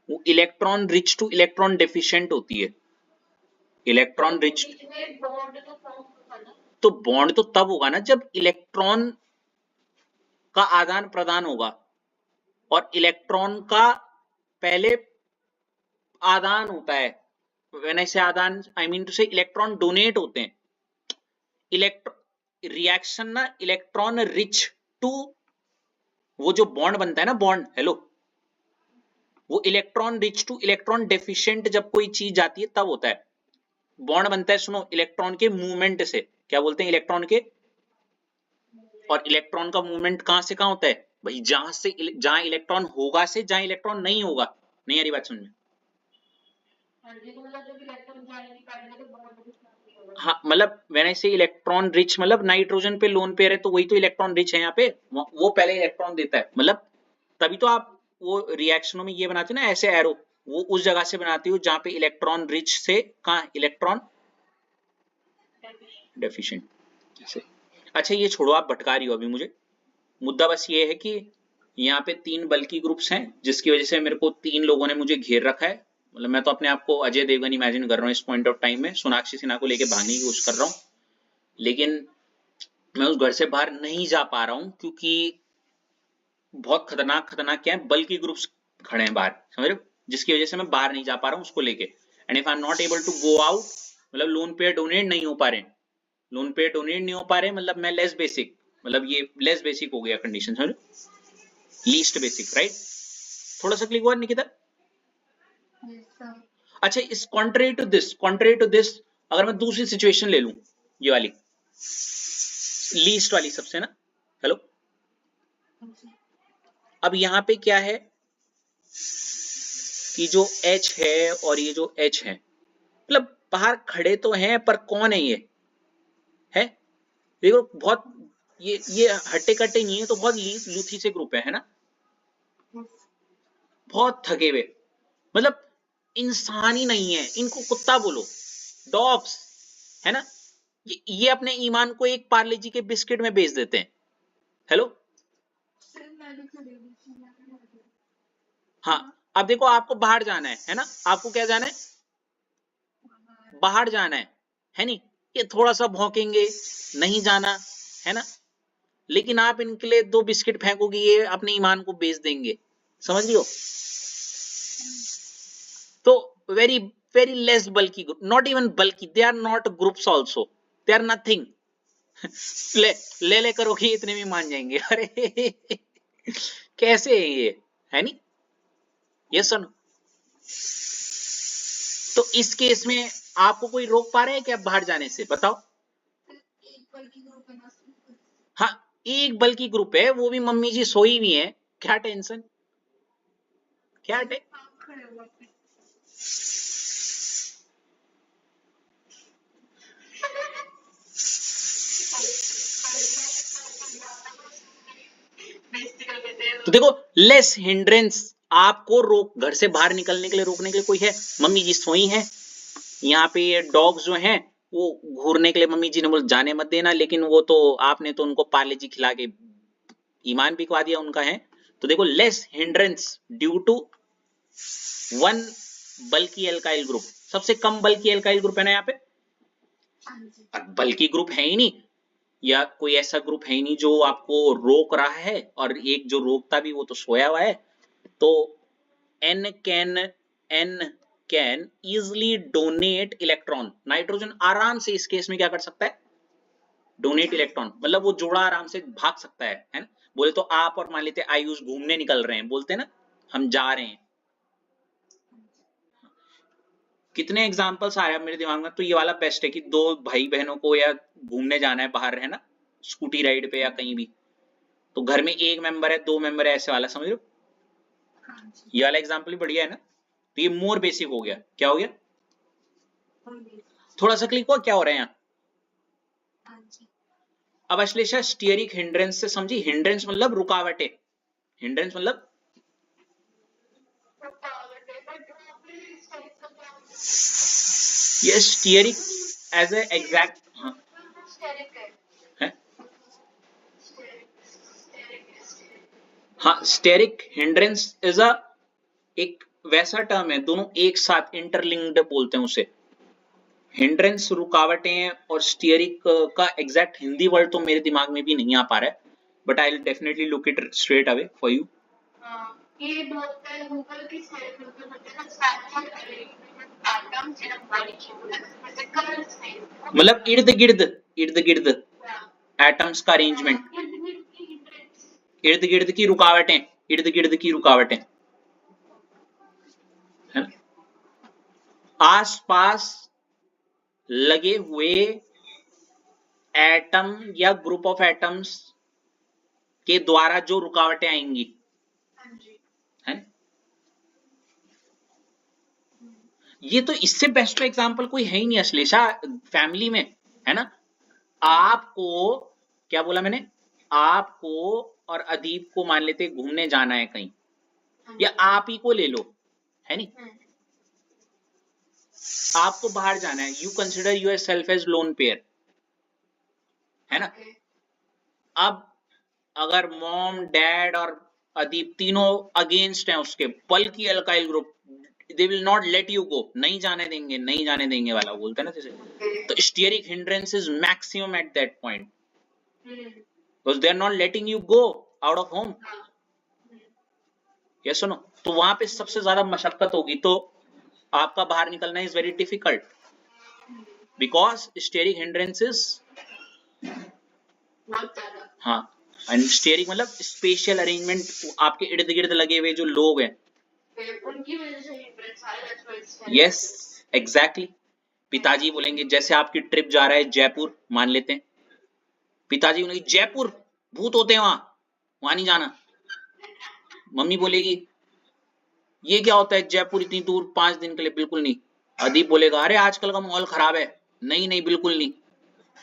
वो electron reach two electron deficient होती है। इलेक्ट्रॉन रिच बॉन्ड तो फॉर्म होगा ना। तो बॉन्ड तो तब होगा ना जब इलेक्ट्रॉन का आदान प्रदान होगा, और इलेक्ट्रॉन का पहले आदान होता है। व्हेन आई से आदान, आई मीन टू से इलेक्ट्रॉन डोनेट होते हैं। रिएक्शन ना इलेक्ट्रॉन रिच टू, वो जो बॉन्ड बनता है ना, बॉन्ड, हेलो, वो electron reach two electron deficient जब कोई चीज जाती है तब होता है। बॉन्ड बनता है, सुनो, इलेक्ट्रॉन के मूवमेंट से। क्या बोलते हैं, इलेक्ट्रॉन के। और इलेक्ट्रॉन का मूवमेंट कहां से कहां होता है भाई, जहां इलेक्ट्रॉन होगा से जहां इलेक्ट्रॉन नहीं होगा। नहीं आ रही बात समझ में। हाँ, मतलब व्हेन आई से इलेक्ट्रॉन रिच, मतलब नाइट्रोजन पे लोन पेयर है तो वही तो इलेक्ट्रॉन रिच है यहाँ पे, वो पहले इलेक्ट्रॉन देता है। मतलब तभी तो आप वो रिएक्शनों में ये बनाते हो ना ऐसे एरो, वो उस जगह से बनाती हो जहां पे इलेक्ट्रॉन रिच से कहां इलेक्ट्रॉन डेफिशिएंट से। अच्छा ये छोड़ो, आप भटका रही हो अभी मुझे। मुद्दा बस ये है कि यहाँ पे 3 बल्कि ग्रुप्स हैं, जिसकी वजह से मेरे को 3 लोगों ने मुझे घेर रखा है। मतलब मैं तो अपने आप को अजय देवगन इमेजिन कर रहा हूँ इस पॉइंट ऑफ टाइम में, सोनाक्षी सिन्हा को लेके भागने की कोशिश कर रहा हूँ, लेकिन मैं उस घर से बाहर नहीं जा पा रहा हूँ क्योंकि बहुत खतरनाक खतरनाक क्या है, बल्कि ग्रुप्स खड़े हैं बाहर, समझ रहे हो, जिसकी वजह से मैं बाहर नहीं जा पा रहा हूँ उसको लेके। And if I am not able to go out, मतलब लोन पेयर डोनेट नहीं हो पा रहे, लोन पेयर डोनेट नहीं हो पा रहे, मतलब मैं लेस बेसिक, मतलब ये लेस बेसिक हो गया कंडीशन, समझ, लीस्ट बेसिक, राइट। थोड़ा सा क्लिक हुआ निकिता। अच्छा, इस कॉन्ट्रेरी टू दिस अगर मैं दूसरी सिचुएशन ले लूं, ये वाली लीस्ट वाली सबसे ना, हेलो, अब यहां पे क्या है कि जो H है और ये जो H है, मतलब बाहर खड़े तो हैं पर कौन है ये, है देखो बहुत, ये हट्टे कट्टे नहीं है तो बहुत लूथी से ग्रुप है ना, बहुत थके हुए, मतलब इंसान ही नहीं है, इनको कुत्ता बोलो, डॉग्स, है ना। ये अपने ईमान को एक पार्ले जी के बिस्किट में बेच देते हैं, हेलो। हाँ, अब देखो आपको बाहर जाना है ना, आपको क्या जाना है, बाहर जाना है नहीं, ये थोड़ा सा भौंकेंगे, नहीं जाना, है ना, लेकिन आप इनके लिए 2 बिस्किट फेंकोगे ये अपने ईमान को बेच देंगे, समझ रही हो। तो very very less bulky group, not even bulky, they are not groups also, they are nothing. ले करोगे इतने में मान जाएंगे, अरे कैसे है ये, है नहीं, ये सुन। तो इस केस में आपको कोई रोक पा रहा है क्या बाहर जाने से, बताओ। हाँ, एक बल्कि ग्रुप है, वो भी मम्मी जी सोई हुई है, क्या टेंशन, क्या तो देखो, लेस हिंड्रेंस, आपको रोक, घर से बाहर निकलने के लिए रोकने के लिए कोई है, मम्मी जी सोई हैं, यहाँ पे ये डॉग्स जो हैं वो घूरने के लिए मम्मी जी ने बोला जाने मत देना, लेकिन वो तो आपने तो उनको पार्ले जी खिला के ईमान बिकवा दिया उनका, है। तो देखो, लेस हिंड्रेंस ड्यू टू 1 बल्कि एल्काइल ग्रुप, सबसे कम बल्कि एल्काइल ग्रुप है ना यहाँ पे, बल्कि ग्रुप है ही नहीं, या कोई ऐसा ग्रुप है ही नहीं जो आपको रोक रहा है, और एक जो रोकता भी वो तो सोया हुआ है। तो N can easily donate electron, nitrogen आराम से इस केस में क्या कर सकता है, डोनेट इलेक्ट्रॉन, मतलब वो जोड़ा आराम से भाग सकता है ना। बोले तो आप और मान लेते आयुष घूमने निकल रहे हैं, बोलते हैं ना हम जा रहे हैं, कितने एग्जांपल्स आ रहे हैं मेरे दिमाग में, तो ये वाला बेस्ट है कि 2 भाई बहनों को या घूमने जाना है बाहर, है ना, स्कूटी राइड पे या कहीं भी, तो घर में 1 मेंबर है 2 मेंबर है, ऐसे वाला समझ लो। हाँ जी, ये वाला एग्जाम्पल भी बढ़िया है ना। तो ये मोर बेसिक हो गया। क्या हो गया? हाँ जी, थोड़ा सा क्लिक हुआ, क्या हो रहा है यहाँ? हाँ जी, अब अश्लेषा स्टीयरिक हिंड्रेंस से समझी? हिंड्रेंस मतलब रुकावटें, हिंड्रेंस मतलब रुकावट है, बट आपने स्टेरिक का क्या मतलब? ये स्टीयरिक एज ए एग्जैक्ट, हाँ स्टेरिक है, है, स्टेरिक, स्टेरिक है, स्टेरिक। हाँ स्टेरिक हिंड्रेंस इज अ एक वैसा टर्म है, दोनों एक साथ इंटरलिंक्ड बोलते हैं उसे। हिंड्रेंस रुकावटें और स्टीयरिक का एग्जैक्ट हिंदी वर्ड तो मेरे दिमाग में भी नहीं आ पा रहा है, but I will definitely look it straight away for you. हाँ, ये बोलते हैं गूगल की स्टेरिक मतलब होता है ना structure arrangement atoms in a molecule physical state. मतलब इर्द गिर्द, इर्द गिर्द हाँ, एटम्स का अरेंजमेंट, इर्द-गिर्द की हिंड्रेंस। इर्द गिर्द की रुकावटें, इर्द गिर्द की रुकावटें, है ना? आसपास लगे हुए एटम या ग्रुप ऑफ एटम्स के द्वारा जो रुकावटें आएंगी, हाँ जी, है? ये तो इससे बेस्ट एग्जांपल कोई है ही नहीं अश्लेषा फैमिली में, है ना? आपको क्या बोला मैंने? आपको और अदीब को मान लेते घूमने जाना है कहीं, या आप ही को ले लो, है नहीं? आपको बाहर जाना है, you consider yourself as lone pair, है ना? अब अगर मॉम डैड और अदीब तीनों अगेंस्ट हैं उसके, बल्कि alkyl group, they will not let you go, नहीं जाने देंगे, नहीं जाने देंगे वाला बोलते हैं ना जैसे। तो stearic hindrance is maximum at that point, because they are not letting you go out of home, yes or no? तो वहां पे सबसे ज्यादा मशक्कत होगी, तो आपका बाहर निकलना is very difficult, because stearic hindrance is, हाँ, एंड स्टीयरिक मतलब स्पेशल अरेंजमेंट, आपके इर्द गिर्द लगे हुए जो लोग हैं, उनकी वजह से हिंड्रेंस आ रहा है। Yes exactly. पिताजी बोलेंगे, जैसे आपकी ट्रिप जा रहा है जयपुर मान लेते हैं, पिताजी बोलेंगे जयपुर भूत होते हैं वहां नहीं जाना। मम्मी बोलेगी ये क्या होता है जयपुर इतनी दूर 5 दिन के लिए, बिल्कुल नहीं। अदीप बोलेगा अरे आजकल का माहौल खराब है, नहीं नहीं बिल्कुल नहीं,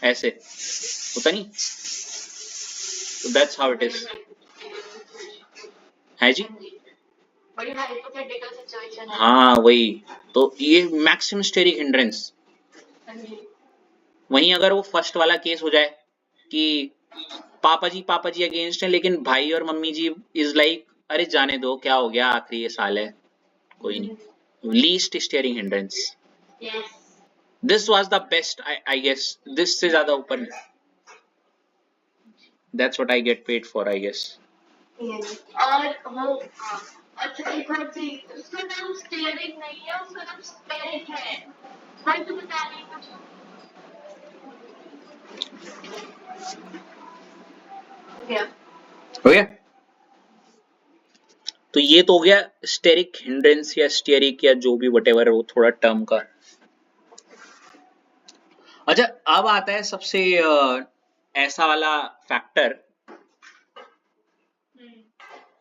ऐसे होता नहीं। तो दैट्स हाउ इट इज, है जी। बड़ी हाइपोथेटिकल सिचुएशन है। हाँ वही, तो ये मैक्सिमम स्टेरिक हिंड्रेंस। वहीं अगर वो फर्स्ट वाला केस हो जाए कि पापा जी अगेंस्ट है, लेकिन भाई और मम्मी जी इज लाइक अरे जाने दो, क्या हो गया, आखिरी ये साल है, कोई नहीं, least steering hindrance. This was the best, I guess this से ज्यादा ऊपर नहीं। That's what I get paid for, I guess. और वो अच्छा एक और चीज, उसका नाम स्टीयरिंग नहीं है, उसका नाम स्टेरिक है। वही तो बता रही हूँ। हो गया? तो ये तो हो गया स्टेरिक हिंड्रेंस या स्टीयरिक या जो भी वटेवर वो थोड़ा टर्म का। अच्छा अब आता है सबसे ऐसा वाला फैक्टर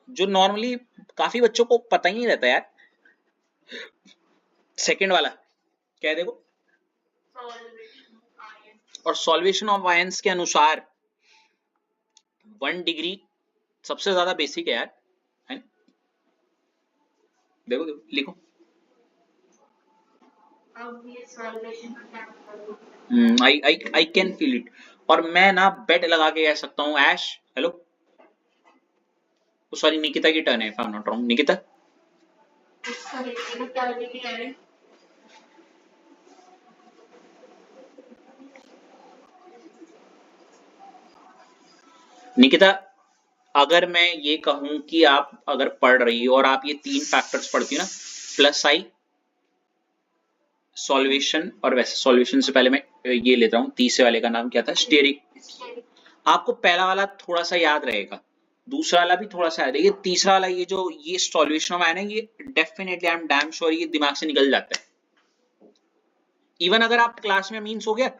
जो नॉर्मली काफी बच्चों को पता ही नहीं रहता यार। सेकंड वाला क्या है देखो, और सॉल्वेशन ऑफ आयंस के अनुसार 1 डिग्री सबसे ज्यादा बेसिक है यार, है? देखो देखो लिखो, आई कैन फील इट। और मैं ना बेट लगा के कह सकता हूँ ऐश, हेलो, सॉरी निकिता की टर्न है, if I am not wrong. Nikita Nikita अगर मैं ये कहूं कि आप अगर पढ़ रही हो और आप ये 3 फैक्टर्स पढ़ती हो ना, प्लस आई सॉल्वेशन, और वैसे सॉल्वेशन से पहले मैं ये लेता हूँ, तीसरे वाले का नाम क्या था, स्टीयरिक। आपको पहला वाला थोड़ा सा याद रहेगा, दूसरा वाला भी थोड़ा सा याद रहेगा, तीसरा वाला ये जो ये सॉल्वेशन ऑफ आयन है, ये definitely I am damn sure ये दिमाग से निकल जाता है, इवन अगर आप क्लास में मीन्स हो गया।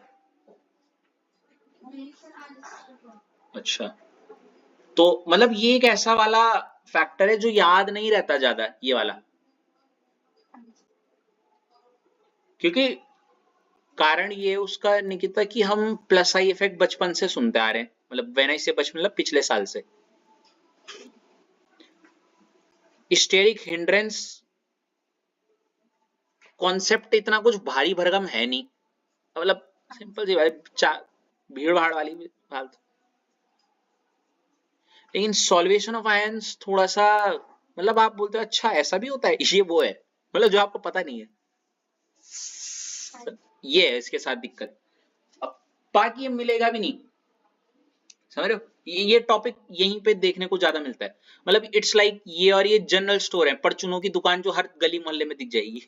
अच्छा तो मतलब ये एक ऐसा वाला फैक्टर है जो याद नहीं रहता ज्यादा, ये वाला, क्योंकि कारण ये है उसका निकिता कि हम प्लस आई इफेक्ट बचपन से सुनते आ रहे हैं, मतलब व्हेन आई से बचपन मतलब पिछले साल से। स्टेरिक हिंड्रेंस कॉन्सेप्ट इतना कुछ भारी भरकम है नहीं, मतलब सिंपल सी बात, भीड़ भाड़ वाली बात। लेकिन सॉल्वेशन ऑफ आयंस थोड़ा सा, मतलब आप बोलते हो अच्छा ऐसा भी होता है, ये वो है मतलब जो आपको पता नहीं है, ये है इसके साथ दिक्कत। अब बाकी ये मिलेगा भी नहीं, समझ रहे हो, ये टॉपिक यहीं पे देखने को ज्यादा मिलता है, मतलब इट्स लाइक ये, और ये जनरल स्टोर है, परचूनों की दुकान जो हर गली मोहल्ले में दिख जाएगी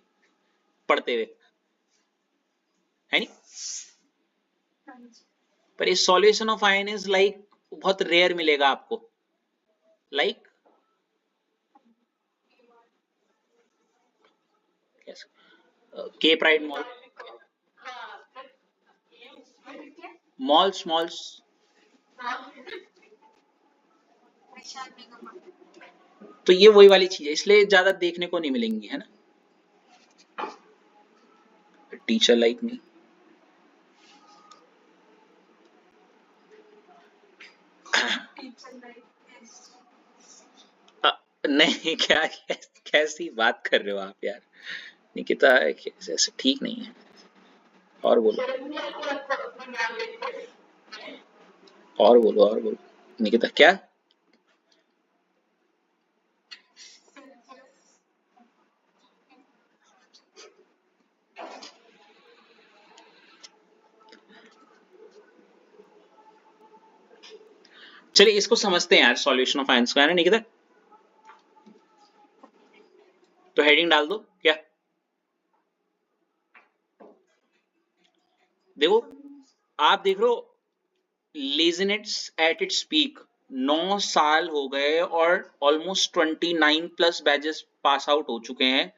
पढ़ते हुए, है नहीं। पर ये solution of ion is like बहुत रेयर मिलेगा आपको, लाइक के प्राइड मॉल, मॉल्स, तो ये वही वाली चीज है, इसलिए ज्यादा देखने को नहीं मिलेंगी, है ना। टीचर लाइक मी, नहीं क्या कैसी बात कर रहे हो आप यार, निकिता ऐसे ठीक नहीं है। और बोलो और बोलो निकिता, क्या चलिए इसको समझते हैं यार, सॉल्यूशन ऑफ आयंस का, है ना निकिता, तो हेडिंग डाल दो क्या। देखो आप देख रहे हो, लेजीनेस एट इट्स पीक, 9 साल हो गए और almost 29 plus batches pass out हो चुके हैं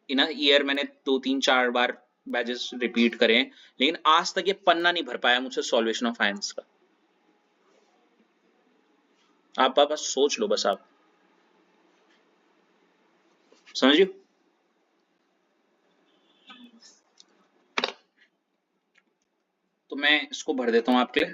इन अ ईयर, मैंने 2-3-4 बार बैचेस रिपीट करे हैं, लेकिन आज तक ये पन्ना नहीं भर पाया मुझसे सॉल्यूशन ऑफ आयंस का। आप बस सोच लो, बस आप समझिए। तो मैं इसको भर देता हूं आपके लिए।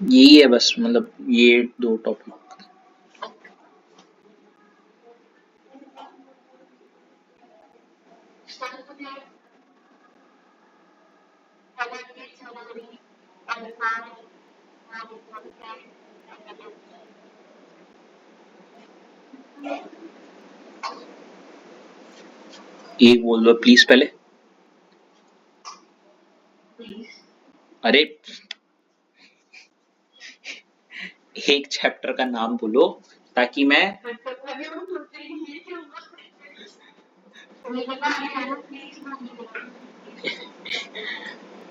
यही है बस, मतलब ये 2 टॉपिक। एक बोल दो प्लीज पहले, अरे एक चैप्टर का नाम बोलो ताकि मैं,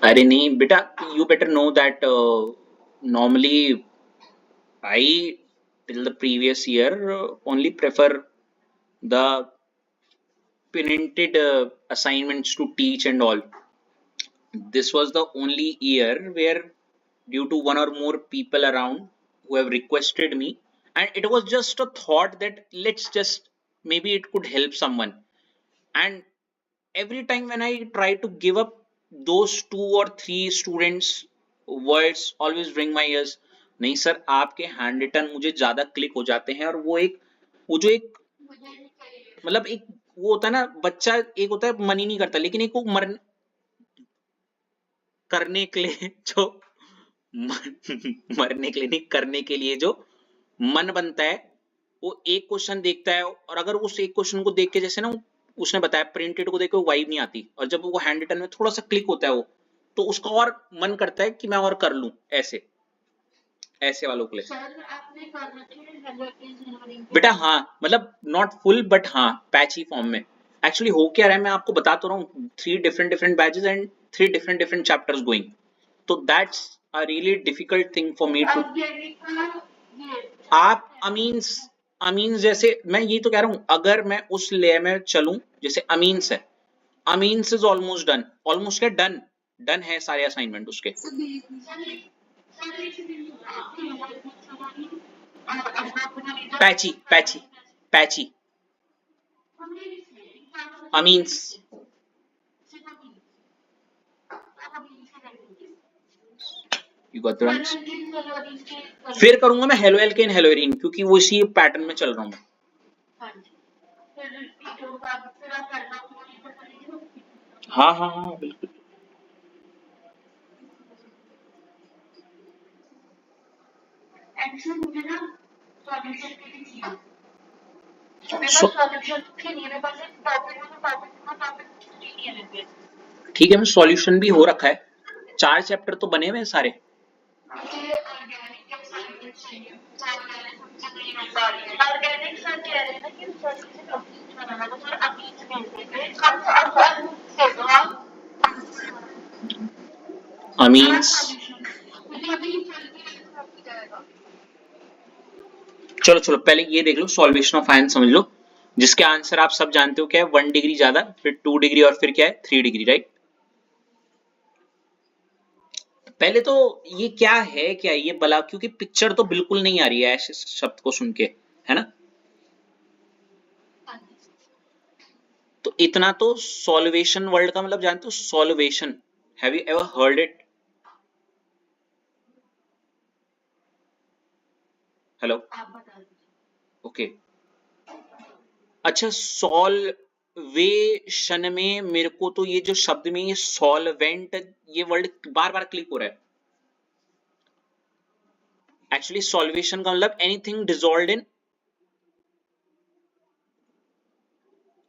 अरे नहीं बेटा, you better know that normally I till the previous year only prefer the printed assignments to teach and all. This was the only year where, due to one or more people around who have requested me, and it was just a thought that let's just, maybe it could help someone. And every time when I try to give up, those 2 or 3 students words always ring my ears, नहीं sir आपके hand written मुझे ज्यादा click हो जाते हैं, और वो जो एक मतलब एक वो होता है ना बच्चा, एक होता है मन ही नहीं करता, लेकिन एक वो करने के लिए जो मरने के लिए नहीं, करने के लिए जो मन बनता है, वो एक क्वेश्चन देखता है, और अगर उस एक क्वेश्चन को देख के, जैसे ना उसने बताया प्रिंटेड को देख के वो वाइब नहीं आती, और जब वो हैंड रिटन में थोड़ा सा क्लिक होता है वो, तो उसका और मन करता है कि मैं और कर लूं, ऐसे ऐसे वालों के लिए। सर आपने कर रखे हैं हेलो एज बेटा हाँ, मतलब नॉट फुल बट हाँ पैची फॉर्म में, एक्चुअली हो क्या रहा है मैं आपको बता तो रहा हूँ, 3 different batches and 3 different chapters going, तो that's a really difficult thing for me too. आप अमीन्स जैसे मैं यही तो कह रहा हूँ, अगर मैं उस ले में चलूं जैसे अमीन्स है, amines is almost done, almost क्या डन, डन है सारे असाइनमेंट उसके। Patchy patchy patchy amines you got the answer. फिर करूंगा मैं हेलो एल्केन हेलोइरिन, क्योंकि वो इसी पैटर्न में चल रहा हूँ। हाँ हाँ हाँ बिल्कुल। ठीक है, मैं सॉल्यूशन भी हो रखा है, 4 चैप्टर तो बने हुए हैं सारे। अमीन्स चलो चलो पहले ये देख लो, सॉल्वेशन ऑफ आयन समझ लो, जिसके आंसर आप सब जानते हो क्या है, 1 डिग्री ज्यादा, फिर 2 डिग्री और फिर क्या है 3 डिग्री, राइट। पहले तो ये क्या है, क्या ये बला, क्योंकि पिक्चर तो बिल्कुल नहीं आ रही है ऐसे शब्द को सुन के, है ना। तो इतना तो सॉल्वेशन वर्ड का मतलब जानते हो, solvation, have you ever heard it? Hello, okay अच्छा, सॉल्वेशन में मेरे को तो ये जो शब्द में ये सॉल्वेंट, ये वर्ड बार बार क्लिक हो रहा है। एक्चुअली सॉल्वेशन का मतलब एनीथिंग डिसॉल्व्ड इन,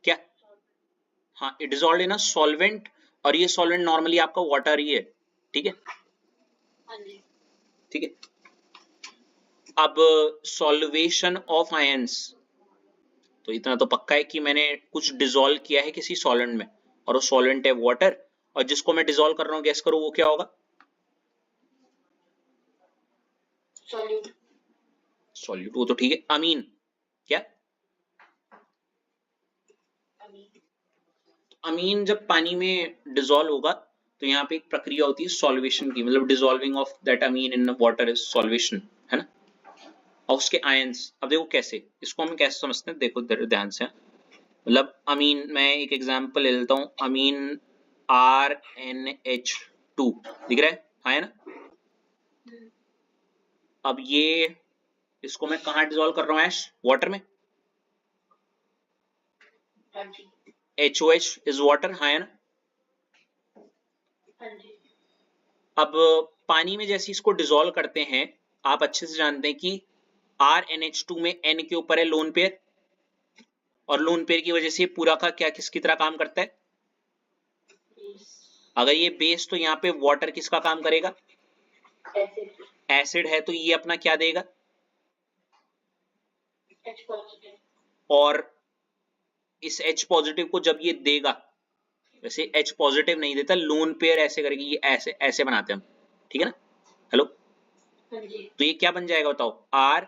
क्या, हाँ डिसॉल्व्ड इन अ सॉल्वेंट, और ये सॉल्वेंट नॉर्मली आपका वाटर ही है, ठीक है, ठीक है। अब सॉल्वेशन ऑफ आयंस, तो इतना तो पक्का है कि मैंने कुछ डिसॉल्व किया है किसी सॉल्वेंट में, और वो सॉल्वेंट है वाटर, और जिसको मैं डिसॉल्व कर रहा हूँ गैस करो वो क्या होगा, सॉल्यूट, वो तो ठीक है। अमीन क्या, अमीन जब पानी में डिसॉल्व होगा तो यहाँ पे एक प्रक्रिया होती है सॉल्वेशन की, मतलब dissolving of that amine in water is solvation, है ना। और उसके आयंस, अब देखो कैसे, इसको हम कैसे समझते हैं, देखो ध्यान से, मतलब अमीन, मैं एक एग्जांपल ले लेता हूँ, अमीन RNH2 दिख रहा है, हाँ है ना। अब ये, इसको मैं कहाँ डिसॉल्व कर रहा हूँ ऐश, वाटर में, HOH इज वाटर, हाँ है ना। अब पानी में जैसे इसको डिसॉल्व करते हैं, आप अच्छे से जानते हैं कि RNH2 में N के ऊपर है लोन पेयर, और लोन पेयर की वजह से पूरा का क्या किसकी तरह काम करता है, अगर ये बेस तो यहाँ पे वाटर किसका काम करेगा, एसिड है, तो ये अपना क्या देगा, और इस H पॉजिटिव को जब ये देगा, वैसे H पॉजिटिव नहीं देता, लोन पेयर ऐसे करेगी, ये ऐसे ऐसे बनाते हैं हम, ठीक है ना। हेलो, तो ये क्या बन जाएगा बताओ, RNH,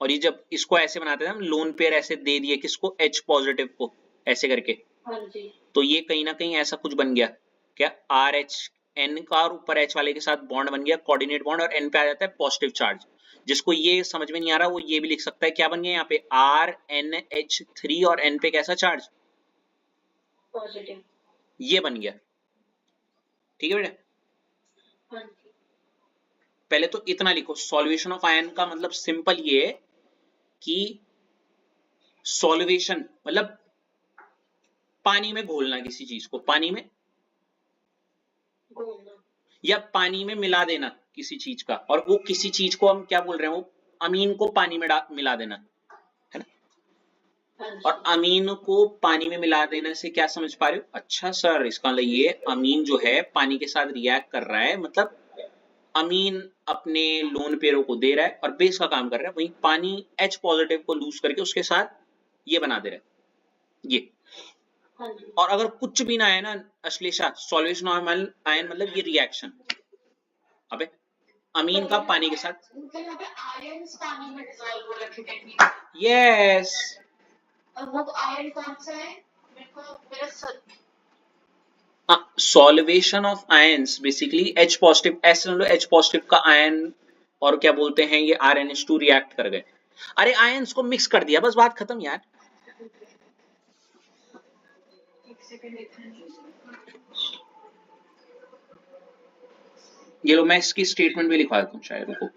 और ये जब इसको ऐसे बनाते हैं हम, लोन पेयर ऐसे दे दिए किसको, H पॉजिटिव को, ऐसे करके, तो ये कहीं ना कहीं ऐसा कुछ बन गया, क्या RH, N का और ऊपर H वाले के साथ बॉन्ड बन गया, कोऑर्डिनेट बॉन्ड, और N पे आ जाता है पॉजिटिव चार्ज। जिसको ये समझ में नहीं आ रहा वो ये भी लिख सकता है, क्या बन गया यहाँ पे RNH3, और N पे कैसा चार्ज, पॉजिटिव, ये बन गया, ठीक है बेटा। पहले तो इतना लिखो, सॉल्वेशन ऑफ आयन का मतलब सिंपल ये है कि सॉल्वेशन मतलब पानी में घोलना किसी चीज को, पानी में घोलना, या पानी में मिला देना किसी चीज का, और वो किसी चीज को हम क्या बोल रहे हैं, वो अमीन को पानी में मिला देना, है ना। और अमीन को पानी में मिला देने से क्या समझ पा रहे हो, अच्छा सर इसका मतलब ये अमीन जो है पानी के साथ रिएक्ट कर रहा है, मतलब अमीन अपने लोन पेयरों को दे रहा है और बेस का काम कर रहा है, वहीं पानी H पॉजिटिव को लूज करके उसके साथ ये बना दे रहा है ये। और अगर कुछ भी ना है ना अश्लेषा, सॉल्वेशन ऑफ आयन मतलब ये रिएक्शन, अबे अमीन का पानी के साथ, यस। वो आयन कौन सा है? मेरे को मेरा solvation of ions basically H positive, ऐसे समझ लो H पॉजिटिव का आयन और क्या बोलते हैं ये RnH2 रिएक्ट कर गए, अरे आयंस को मिक्स कर दिया, बस बात खत्म यार। ये लो मैं इसकी स्टेटमेंट भी लिखवा देता हूँ शायद, रुको।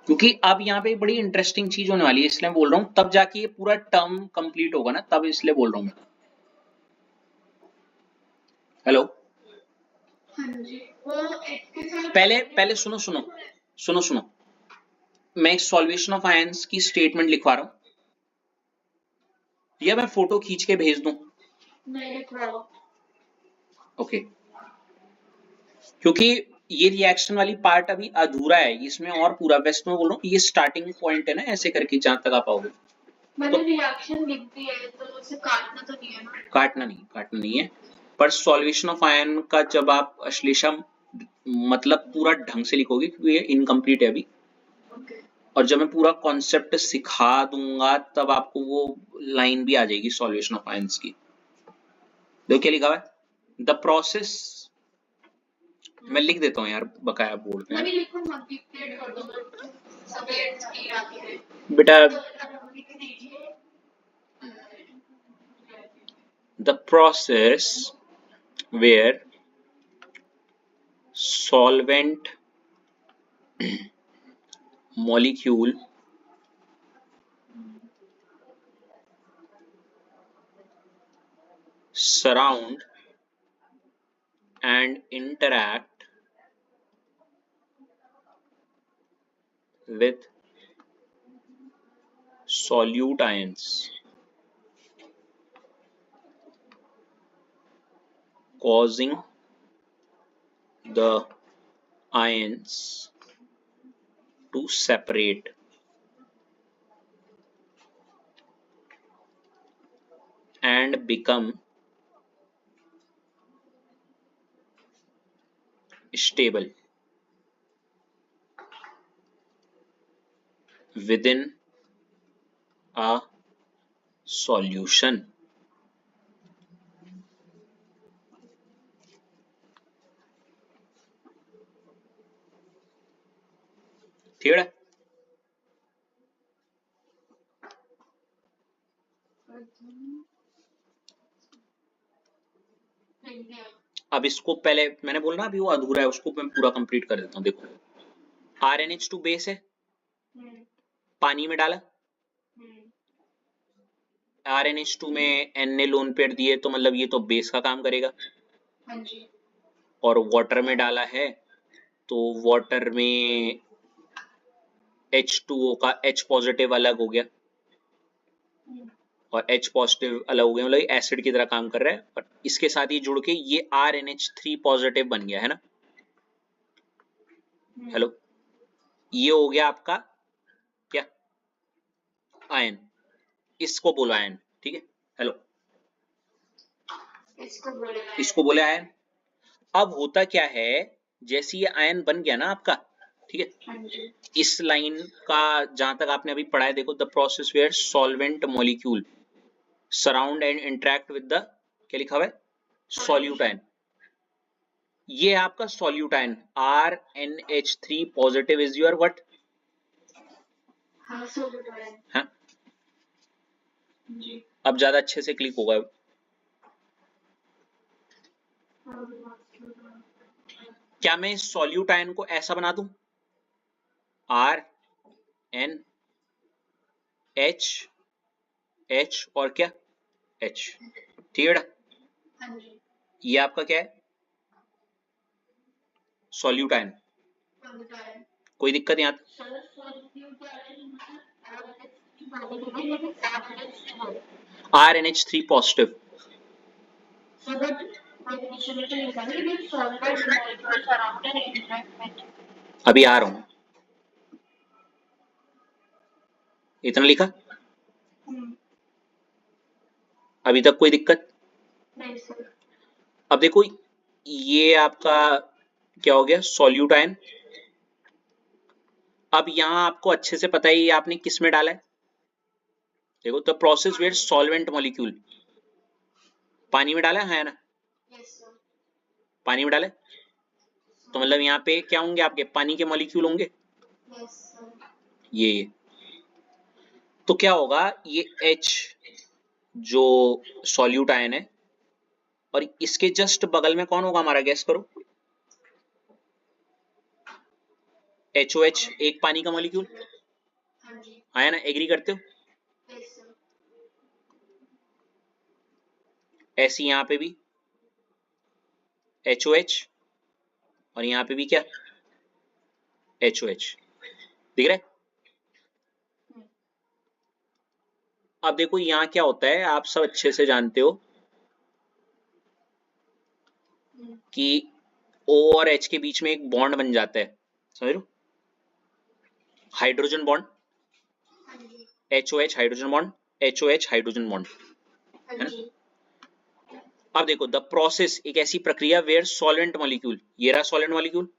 क्योंकि अब यहाँ पे बड़ी इंटरेस्टिंग चीज होने वाली है, इसलिए बोल रहा हूँ, तब जाके ये पूरा टर्म कंप्लीट होगा ना, तब इसलिए बोल रहा हूँ मैं। हेलो, पहले पहले सुनो सुनो सुनो सुनो, मैं एक सॉल्वेशन ऑफ आयंस की स्टेटमेंट लिखवा रहा हूँ, या मैं फोटो खींच के भेज दूं? ओके, क्योंकि ये रिएक्शन वाली पार्ट अभी अधूरा है, इसमें और पूरा, वेस्ट में बोल रहा हूँ ये स्टार्टिंग पॉइंट है ना, ऐसे करके जहां तक आप आओगे। मैंने रिएक्शन लिख दी है तो उसे काटना तो नहीं है ना? काटना नहीं है, पर सॉल्वेशन ऑफ आयन का जब आप अश्लेषा मतलब पूरा ढंग से लिखोगे, क्योंकि ये इनकम्प्लीट है अभी, और जब मैं पूरा कॉन्सेप्ट सिखा दूंगा तब आपको वो लाइन भी आ जाएगी सॉल्वेशन ऑफ आयंस की। देखो क्या लिखा हुआ है, द प्रोसेस, मैं लिख देता हूँ यार बकाया बोल रहे हैं बेटा, the process where solvent molecule surround and interact with solute ions causing the ions to separate and become stable within a solution. ठीक है, अब इसको पहले मैंने बोला ना अभी वो अधूरा है, उसको मैं पूरा कंप्लीट कर देता हूँ। देखो RnH2 बेस है, पानी में डाला, RnH2 में N ने लोन पेयर दिए तो मतलब ये तो बेस का काम करेगा, और वाटर में डाला है तो वाटर में H2O का H पॉजिटिव अलग हो गया और H पॉजिटिव अलग हो गया, मतलब एसिड की तरह काम कर रहा है, और इसके साथ ही जुड़ के ये RnH3 पॉजिटिव बन गया है ना। हेलो, ये हो गया आपका क्या, आयन, इसको बोलो आयन, ठीक है। हेलो, इसको बोले आयन। अब होता क्या है, जैसे ये आयन बन गया ना आपका, ठीक है, इस लाइन का जहां तक आपने अभी पढ़ा है, देखो the process where solvent molecule surround and interact with the, क्या लिखा हुआ है, सॉल्यूट आयन, ये आपका solute ion RnH3 positive is your what, हाँ, अब ज्यादा अच्छे से क्लिक होगा। क्या मैं इस सॉल्यूट आयन को ऐसा बना दूं, RnH H और क्या H, ठीक है। ये आपका क्या है? सोल्यूटाइन। कोई दिक्कत यहाँ? RNH3 positive. अभी आ रहा हूं, इतना लिखा? अभी तक कोई दिक्कत? अब देखो ये आपका क्या हो गया? सोल्यूटाइन। अब यहां आपको अच्छे से पता है ये आपने किस में डाला है। देखो the process where solvent molecule, पानी में डाला है ना? पानी में डाले तो मतलब यहाँ पे क्या होंगे आपके? पानी के मॉलिक्यूल होंगे। ये तो क्या होगा? ये H जो सॉल्यूट आयन है और इसके जस्ट बगल में कौन होगा हमारा? गैस करो। HOH एक पानी का मॉलिक्यूल आया ना? एग्री करते हो? ऐसी यहाँ पे भी HOH और यहाँ पे भी क्या? HOH। दिख रहा है? अब देखो यहाँ क्या होता है, आप सब अच्छे से जानते हो कि O और H के बीच में एक बॉन्ड बन जाता है, समझ लो? Hydrogen bond, HOH hydrogen bond, HOH hydrogen bond, है ना? अब देखो द प्रोसेस एक ऐसी प्रक्रिया वेयर सॉल्वेंट मॉलिक्यूल, ये रहा solvent molecule,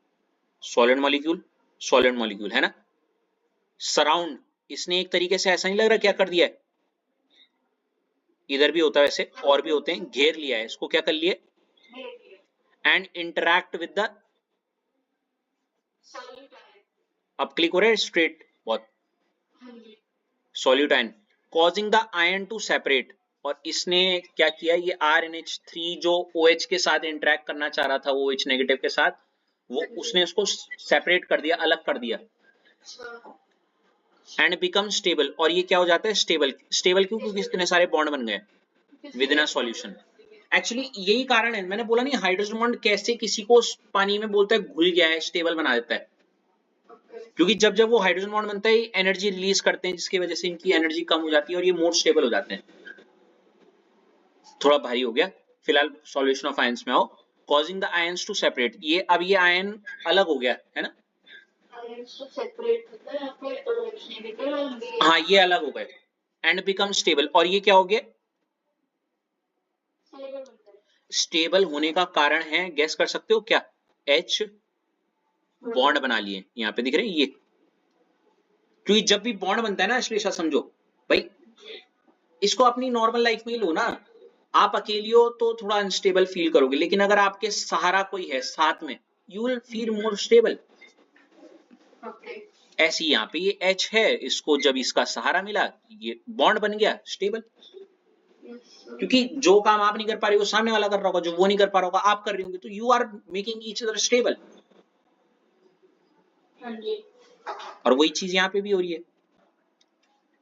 solvent molecule, solvent molecule, है ना? सराउंड, इसने एक तरीके से ऐसा नहीं लग रहा क्या कर दिया है? इधर भी होता है वैसे और भी होते हैं, घेर लिया है इसको, क्या कर लिया? एंड इंटरैक्ट विद द, अब क्लिक हो रहा है स्ट्रेट बहुत, सॉल्यूटाइन, causing the ion to separate. और इसने क्या किया? ये RNH3 जो OH के साथ इंटरेक्ट करना चाह रहा था, वो OH नेगेटिव के साथ, वो उसने उसको सेपरेट कर दिया, अलग कर दिया। एंड बिकम स्टेबल, और ये क्या हो जाता है? स्टेबल। स्टेबल क्यों? क्योंकि इतने सारे बॉन्ड बन गए with in a solution. Actually यही कारण है, मैंने बोला नहीं हाइड्रोजन बॉन्ड कैसे किसी को पानी में बोलता है घुल गया है, स्टेबल बना देता है, क्योंकि जब जब वो हाइड्रोजन बॉन्ड बनता है एनर्जी रिलीज करते हैं, जिसकी वजह से इनकी एनर्जी कम हो जाती है और ये मोर स्टेबल हो जाते हैं। थोड़ा भारी हो गया, फिलहाल सॉल्यूशन ऑफ आयंस में आओ। Causing the ions to separate, ये अब ये आयन अलग हो गया है ना? हाँ ये अलग हो गए एंड बिकम स्टेबल, और ये क्या हो गया? स्टेबल होने का कारण है, गैस कर सकते हो क्या? H बॉन्ड बना लिए, यहाँ पे दिख रहे हैं ये, क्योंकि जब भी बॉन्ड बनता है ना अश्लेषा, समझो भाई इसको अपनी नॉर्मल लाइफ में लो ना, आप अकेली हो तो थोड़ा अनस्टेबल फील करोगे, लेकिन अगर आपके सहारा कोई है साथ में, you will feel more stable. ऐसी यहाँ पे ये H है, इसको जब इसका सहारा मिला ये बॉन्ड बन गया, स्टेबल। क्योंकि जो काम आप नहीं कर पा रहे हो सामने वाला कर रहा होगा, जो वो नहीं कर पा रहा होगा आप कर रही होंगे, तो you are making each other stable. और वही चीज यहाँ पे भी हो रही है।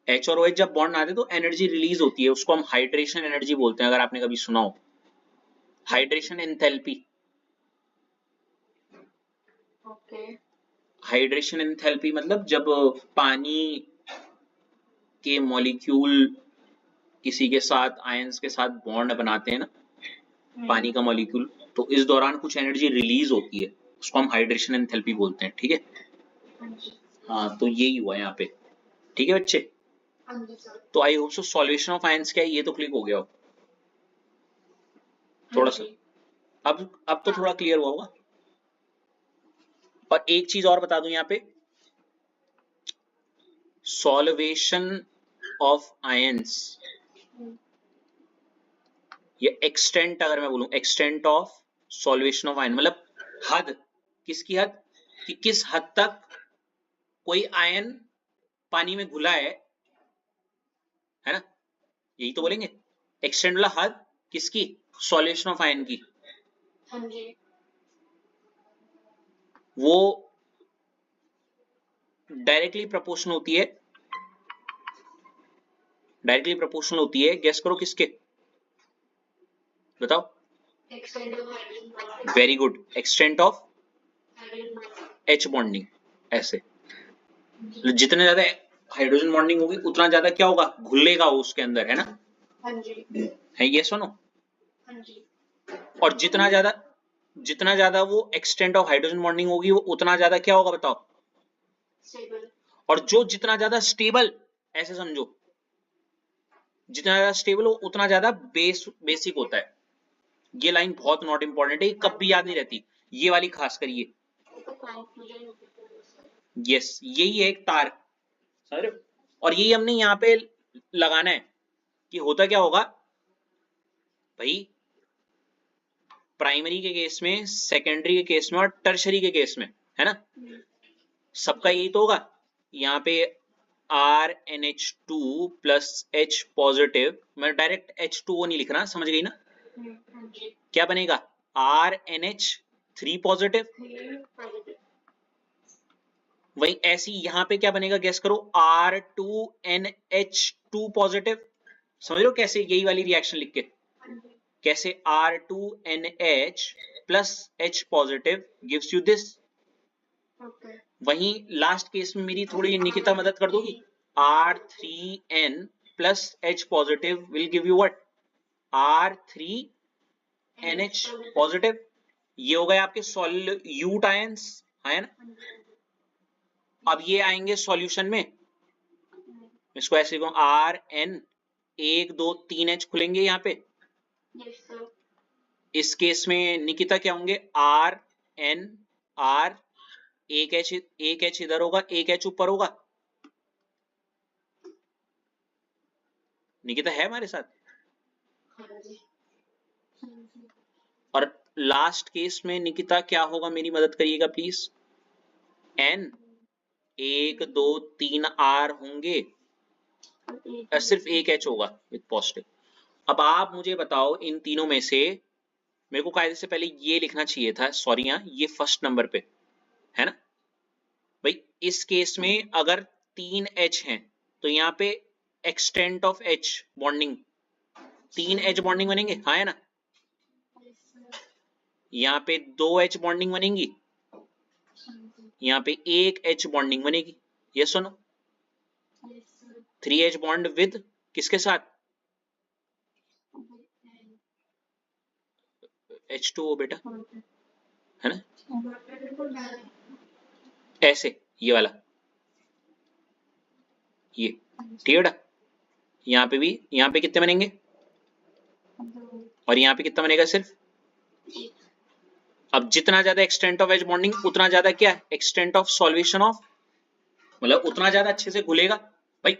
H और OH जब बॉन्ड आते तो एनर्जी रिलीज होती है, उसको हम हाइड्रेशन एनर्जी बोलते हैं, अगर आपने कभी सुना हो हाइड्रेशन एंथैल्पी। हाइड्रेशन एंथैल्पी मतलब जब पानी के मॉलिक्यूल किसी के साथ आयंस के साथ बॉन्ड बनाते हैं ना, पानी का मॉलिक्यूल, तो इस दौरान कुछ एनर्जी रिलीज होती है, उसको हम हाइड्रेशन एंथैल्पी बोलते हैं, ठीक है? हाँ तो यही हुआ यहाँ पे, ठीक है बच्चे? तो I hope so solution of ions क्या है ये तो क्लिक हो गया हो थोड़ा सा। अब तो थोड़ा क्लियर हुआ होगा। और एक चीज और बता दूं यहाँ पे, सॉल्वेशन ऑफ आयंस, ये एक्सटेंट, अगर मैं बोलूं extent of solvation of ion, मतलब हद, किसकी हद? कि किस हद तक कोई आयन पानी में घुला है ना? यही तो बोलेंगे एक्सटेंड वाला हद, किसकी? सॉल्वेशन ऑफ आयन की। वो डायरेक्टली प्रोपोर्शनल होती है, डायरेक्टली प्रोपोर्शनल होती है, गेस करो किसके? बताओ। extent of hydrogen bonding, very good, extent of hydrogen bonding, H bonding, ऐसे जितने ज्यादा हाइड्रोजन बॉन्डिंग होगी उतना ज्यादा क्या होगा, घुलेगा वो उसके अंदर, है ना, हाँ जी, है ये, सुनो। हाँ जी, और जितना ज्यादा वो एक्सटेंट ऑफ हाइड्रोजन बॉन्डिंग होगी वो उतना ज्यादा क्या होगा बताओ, stable, और जो जितना ज्यादा स्टेबल, ऐसे समझो, जितना ज्यादा स्टेबल हो उतना ज्यादा बेसिक होता है। ये लाइन बहुत नॉट इंपॉर्टेंट है, ये कभी याद नहीं रहती, ये वाली खास करिए। तो conclusion होती है उसका। यस, यही है एक तार, समझ रहे हो? और यही हमने यहाँ पे लगाना है कि होता क्या होगा भाई, प्राइमरी के केस में, सेकेंडरी के केस में और टर्शरी के केस में, है ना, सबका यही तो होगा। यहाँ पे RNH2 प्लस H पॉजिटिव, मैं डायरेक्ट H2O नहीं लिख रहा, समझ गई ना, हाँ जी, क्या बनेगा RNH3 पॉजिटिव, positive, वही ऐसी यहाँ पे क्या बनेगा गैस करो, R2NH2 पॉजिटिव। समझ रहे हो कैसे, यही वाली रिएक्शन लिख के हाँ जी, कैसे, R2NH plus H positive gives you this. okay, वहीं लास्ट केस में मेरी थोड़ी निकिता मदद कर दोगी, R3N plus H positive will give you what, R3NH positive. ये हो गए आपके सॉल्यूट आयंस, है ना। हाँ जी, अब ये आएंगे सॉल्यूशन में, इसको ऐसे कहूँ RN 1 2 3 H खुलेंगे यहाँ पे। yes sir, इस केस में निकिता क्या होंगे, RN R, एक H इधर होगा, एक H ऊपर होगा। निकिता है हमारे साथ? हाँ जी, हाँ जी, और लास्ट केस में निकिता क्या होगा, मेरी मदद करिएगा प्लीज। N 1 2 3 R होंगे और सिर्फ एक H होगा विद पॉजिटिव। अब आप मुझे बताओ इन तीनों में से, मेरे को कायदे से पहले ये लिखना चाहिए था, सॉरी, यहाँ ये फर्स्ट नंबर पे है ना भाई। इस केस में अगर 3 H हैं तो यहाँ पे extent of H bonding, 3 H bonding बनेंगे, हाँ है ना। yes sir, यहाँ पे 2 H बॉन्डिंग बनेंगी, हाँ जी, यहाँ पे एक H बॉन्डिंग बनेगी, ये सुनो। yes sir, 3 H bond with किसके साथ, H2O बेटा, है ना, ऐसे ये वाला, ये ठीक है बेटा। यहाँ पे भी, यहाँ पे कितने बनेंगे, और यहाँ पे कितना बनेगा सिर्फ। अब जितना ज्यादा एक्सटेंट ऑफ एच बॉन्डिंग उतना ज्यादा क्या, एक्सटेंट ऑफ सॉल्वेशन ऑफ, मतलब उतना ज्यादा अच्छे से घुलेगा भाई।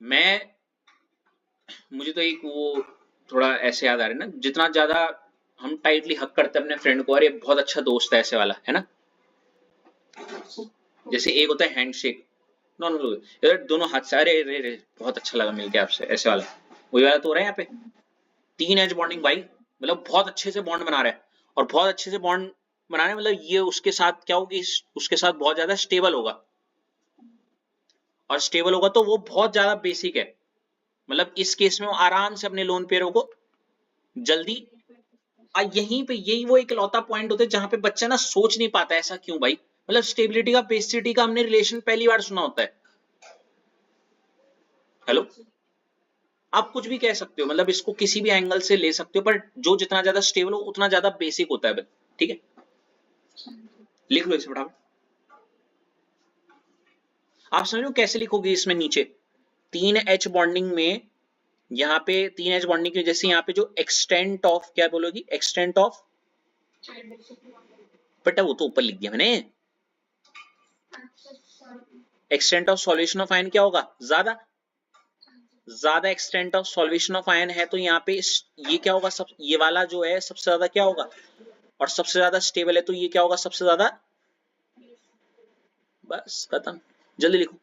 मैं, मुझे तो एक वो थोड़ा ऐसे याद आ रहा है ना, जितना ज्यादा हम टाइटली हक करते हैं अपने फ्रेंड को, अरे बहुत अच्छा दोस्त है ऐसे वाला, है ना। जैसे एक होता है हैंडशेक, नो नो इधर दोनों हाथ से, अरे अरे अरे बहुत अच्छा लगा मिलके आपसे, ऐसे वाला, वही वाला तो हो रहा है यहाँ पे। 3 एज बॉन्डिंग भाई, मतलब बहुत अच्छे से बॉन्ड बना रहा है, और बहुत अच्छे से बॉन्ड बनाने मतलब ये उसके साथ क्या होगी, उसके साथ बहुत ज्यादा स्टेबल होगा, और स्टेबल होगा तो वो बहुत ज्यादा बेसिक है, मतलब इस केस में वो आराम से अपने लोन पेयरों को जल्दी, यहीं पे यही वो इकलौता पॉइंट होता है जहां पे बच्चा ना सोच नहीं पाता, ऐसा क्यों भाई, मतलब स्टेबिलिटी का बेसिसिटी का हमने रिलेशन पहली बार सुना होता है। हेलो, आप कुछ भी कह सकते हो, मतलब इसको किसी भी एंगल से ले सकते हो, पर जो जितना ज्यादा स्टेबल हो उतना ज्यादा बेसिक होता है, ठीक है। लिख लो इसे फटाफट। आप समझ लो कैसे लिखोगे इसमें नीचे, 3 H बॉन्डिंग में, यहाँ पे 3 H बॉन्डिंग की, जैसे यहाँ पे जो एक्सटेंट ऑफ, क्या बोलोगी, एक्सटेंट ऑफ, बेटा वो तो ऊपर लिख दिया मैंने, extent of solution of ion क्या होगा, ज्यादा ज्यादा extent of solution of ion है तो यहाँ पे ये क्या होगा, सब ये वाला जो है सबसे ज्यादा क्या होगा, और सबसे ज्यादा स्टेबल है तो ये क्या होगा सबसे ज्यादा, बस खत्म, जल्दी लिखो,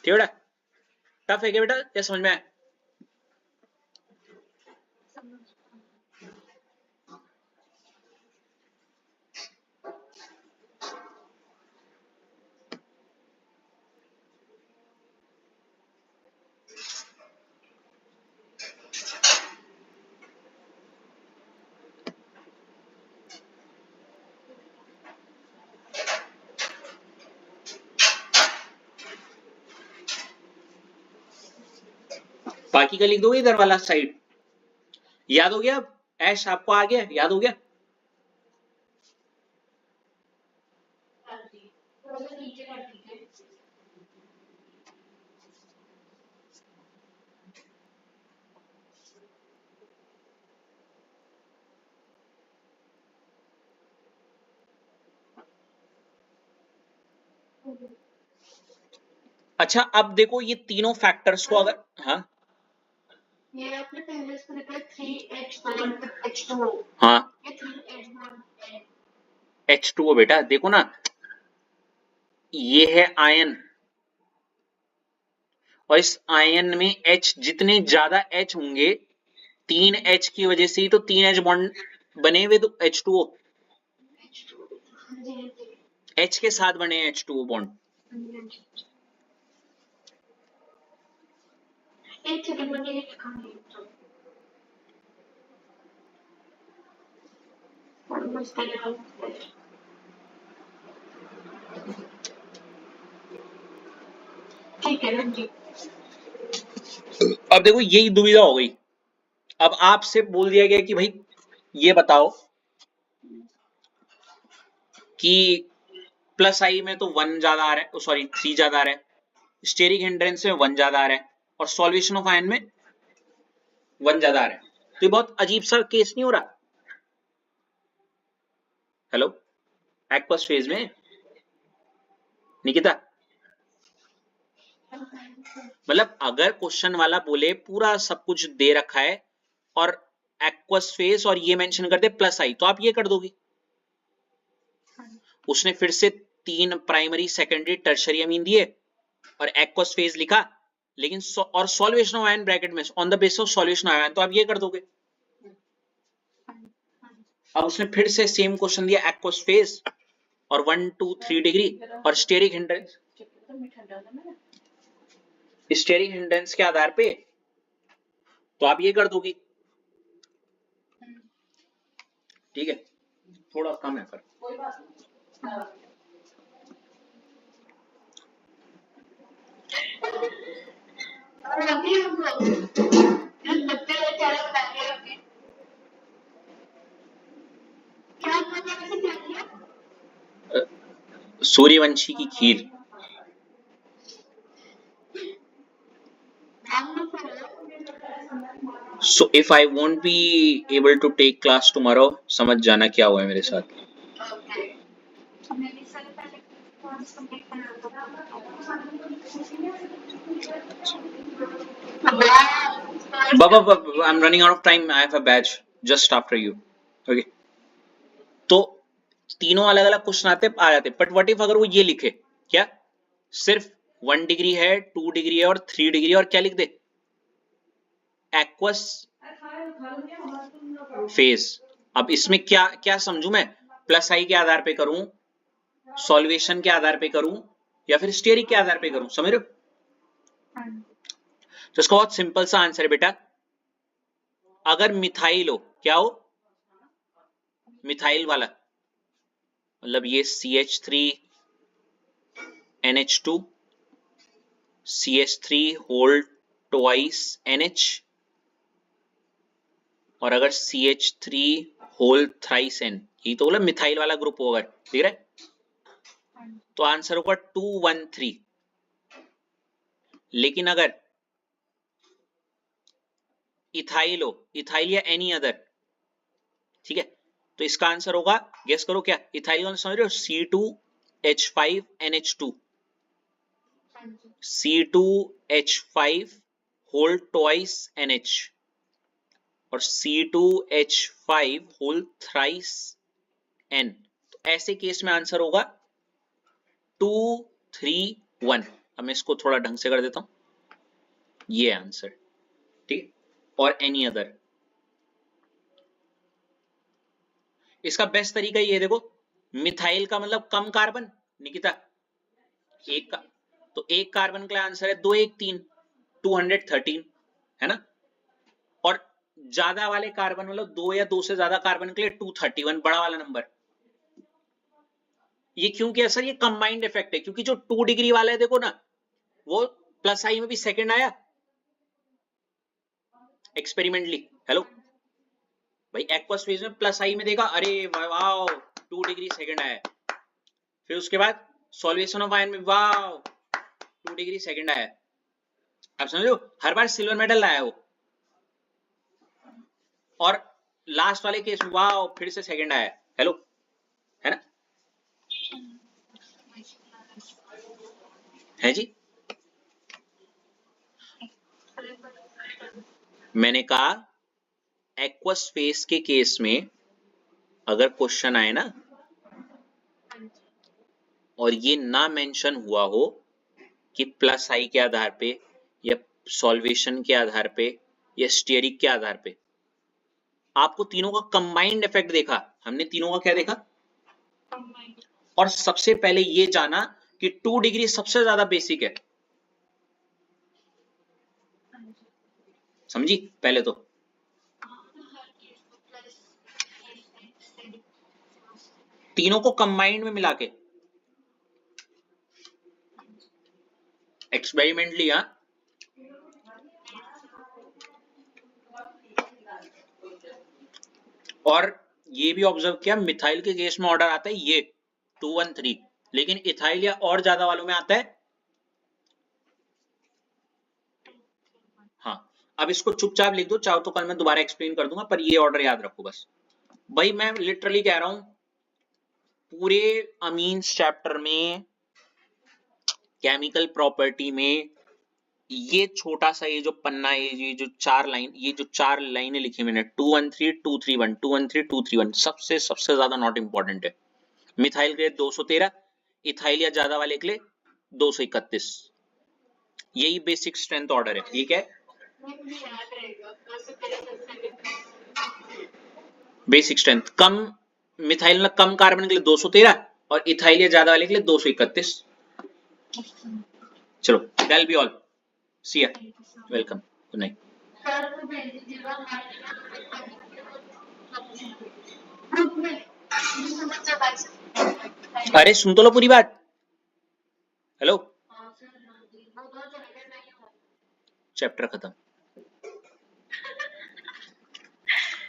ठीक है बेटा, टफ है क्या बेटा, क्या समझ में आया। बाकी का लिख दोगे इधर वाला साइड। याद हो गया अब? ऐश आपको आ गया, याद हो गया? अच्छा अब देखो ये तीनों फैक्टर्स को अगर, हाँ ये आपने पहले इसको लिखा है 3H बॉन्ड H2O, हाँ ये 3H बॉन्ड H2O बेटा देखो ना, ये है आयन और इस आयन में H, जितने ज्यादा H होंगे, 3H की वजह से ही तो 3H बॉन्ड बने हुए, तो H2O H के साथ बने हैं H2O बॉन्ड। एक सेकंड में ये लिखाऊंगी ठीक है जी। अब देखो यही दुविधा हो गई। अब आपसे बोल दिया गया कि भाई ये बताओ कि प्लस आई में तो 1 ज्यादा आ रहा है, सॉरी 3 ज्यादा आ रहा है, स्टेरिक हिंड्रेंस में 1 ज्यादा आ रहा है और सॉल्वेशन ऑफ आयन में 1 ज्यादा आ रहा है। तो ये बहुत अजीब सा केस नहीं हो रहा? हेलो, एक्वस फेज में निकिता, मतलब अगर क्वेश्चन वाला बोले पूरा सब कुछ दे रखा है और एक्वस फेज और ये मेंशन कर दे प्लस आई, तो आप ये कर दोगे। उसने फिर से 3 प्राइमरी सेकेंडरी टर्शरी अमीन दिए और एक्वस फेज लिखा, लेकिन और सॉल्वेशन ऑफ आयन ब्रैकेट में on the basis of solvation of ion, तो आप ये कर दोगे। अब उसने फिर से सेम क्वेश्चन दिया एक्वस फेज और 1 2 3 डिग्री और स्टेरिक हिंड्रेंस, स्टेरिक हिंड्रेंस के आधार पे, तो आप ये कर दोगे। ठीक है, थोड़ा कम है पर कोई बात नहीं। सूर्यवंशी की खीर। So if I won't be able to take class tomorrow, समझ जाना क्या हुआ है मेरे साथ। Baba, I'm running out of time. I have a badge just after you. Okay. तो तीनों अलग अलग क्वेश्चन आते आ जाते, बट व्हाट इफ अगर वो ये लिखे क्या सिर्फ 1 डिग्री है, 2 डिग्री है और 3 डिग्री, और क्या लिख दे एक्वस फेज। अब इसमें क्या क्या समझू मैं, प्लस आई के आधार पे करूं, सॉल्वेशन के आधार पे करूं, या फिर स्टेरिक के आधार पे करूं, समझ रहे हो? तो इसका बहुत सिंपल सा आंसर है बेटा, अगर मिथाइल हो, क्या हो मिथाइल वाला, मतलब ये CH3 NH2 CH3 whole twice NH, और अगर CH3 होल थ्राइस N, ये तो बोला मिथाइल वाला ग्रुप होगा, ठीक है? तो आंसर होगा 213। लेकिन अगर इथाइल हो, इथाइल या एनी अदर, ठीक है, तो इसका आंसर होगा, गेस करो क्या, इथाइल कौन समझ रहे हो, C2H5NH2, C2H5 whole twice NH और C2H5 होल थ्राइस N। तो ऐसे केस में आंसर होगा 231। अब मैं इसको थोड़ा ढंग से कर देता हूं, ये आंसर, ठीक है, और एनी अदर। इसका बेस्ट तरीका ये देखो, मिथाइल का मतलब कम कार्बन, निकिता एक का, तो एक कार्बन का आंसर है 213, 213 है ना, और ज्यादा वाले कार्बन मतलब 2 या 2 से ज्यादा कार्बन के लिए 231, बड़ा वाला नंबर। ये क्यों किया सर, ये कंबाइंड इफेक्ट है, क्योंकि जो 2 डिग्री वाला है देखो ना, वो प्लस आई में भी सेकंड आया एक्सपेरिमेंटली। हेलो भाई, एक्वस फेज में प्लस आई में देखा, अरे वाओ 2 डिग्री सेकंड आया। फिर उसके बाद सॉल्वेशन ऑफ आयन में वाओ 2 डिग्री सेकंड आया। आप समझ लो, हर बार सिल्वर मेडल लाया वो। और लास्ट वाले केस में वाओ फिर से सेकंड आया। हेलो, है ना? है जी। मैंने कहा एक्वस फेस के केस में अगर क्वेश्चन आए ना और ये ना मेंशन हुआ हो कि प्लस आई के आधार पे या सॉल्वेशन के आधार पे या स्टीयरिक के आधार पे, आपको तीनों का कंबाइंड इफेक्ट देखा। हमने तीनों का क्या देखा? और सबसे पहले ये जाना कि 2 डिग्री सबसे ज्यादा बेसिक है। समझी? पहले तो तीनों को कंबाइंड में मिला के एक्सपेरिमेंटली। हाँ, और ये भी ऑब्जर्व किया, मिथाइल के केस में ऑर्डर आता है ये 213, लेकिन इथाइल या और ज्यादा वालों में आता है। हाँ, अब इसको चुपचाप लिख दो, चाहो तो कल मैं दोबारा एक्सप्लेन कर दूंगा, पर ये ऑर्डर याद रखो बस। भाई मैं लिटरली कह रहा हूं, पूरे अमीन्स चैप्टर में केमिकल प्रॉपर्टी में ये छोटा सा ये जो पन्ना है, ये जो चार लाइनें लिखी मैंने 213 231 213 231 सबसे ज्यादा नॉट इंपॉर्टेंट है। मिथाइल के लिए 213, इथाइल या ज्यादा वाले के लिए 231। यही बेसिक स्ट्रेंथ ऑर्डर है, ठीक है? बेसिक स्ट्रेंथ कम, मिथाइल में कम कार्बन के लिए 213 और इथाइल या ज्यादा वाले के लिए 231। चलो, that'll be all. See ya. Welcome. Good night. अरे सुन तो लो पूरी बात। हेलो, चैप्टर खत्म।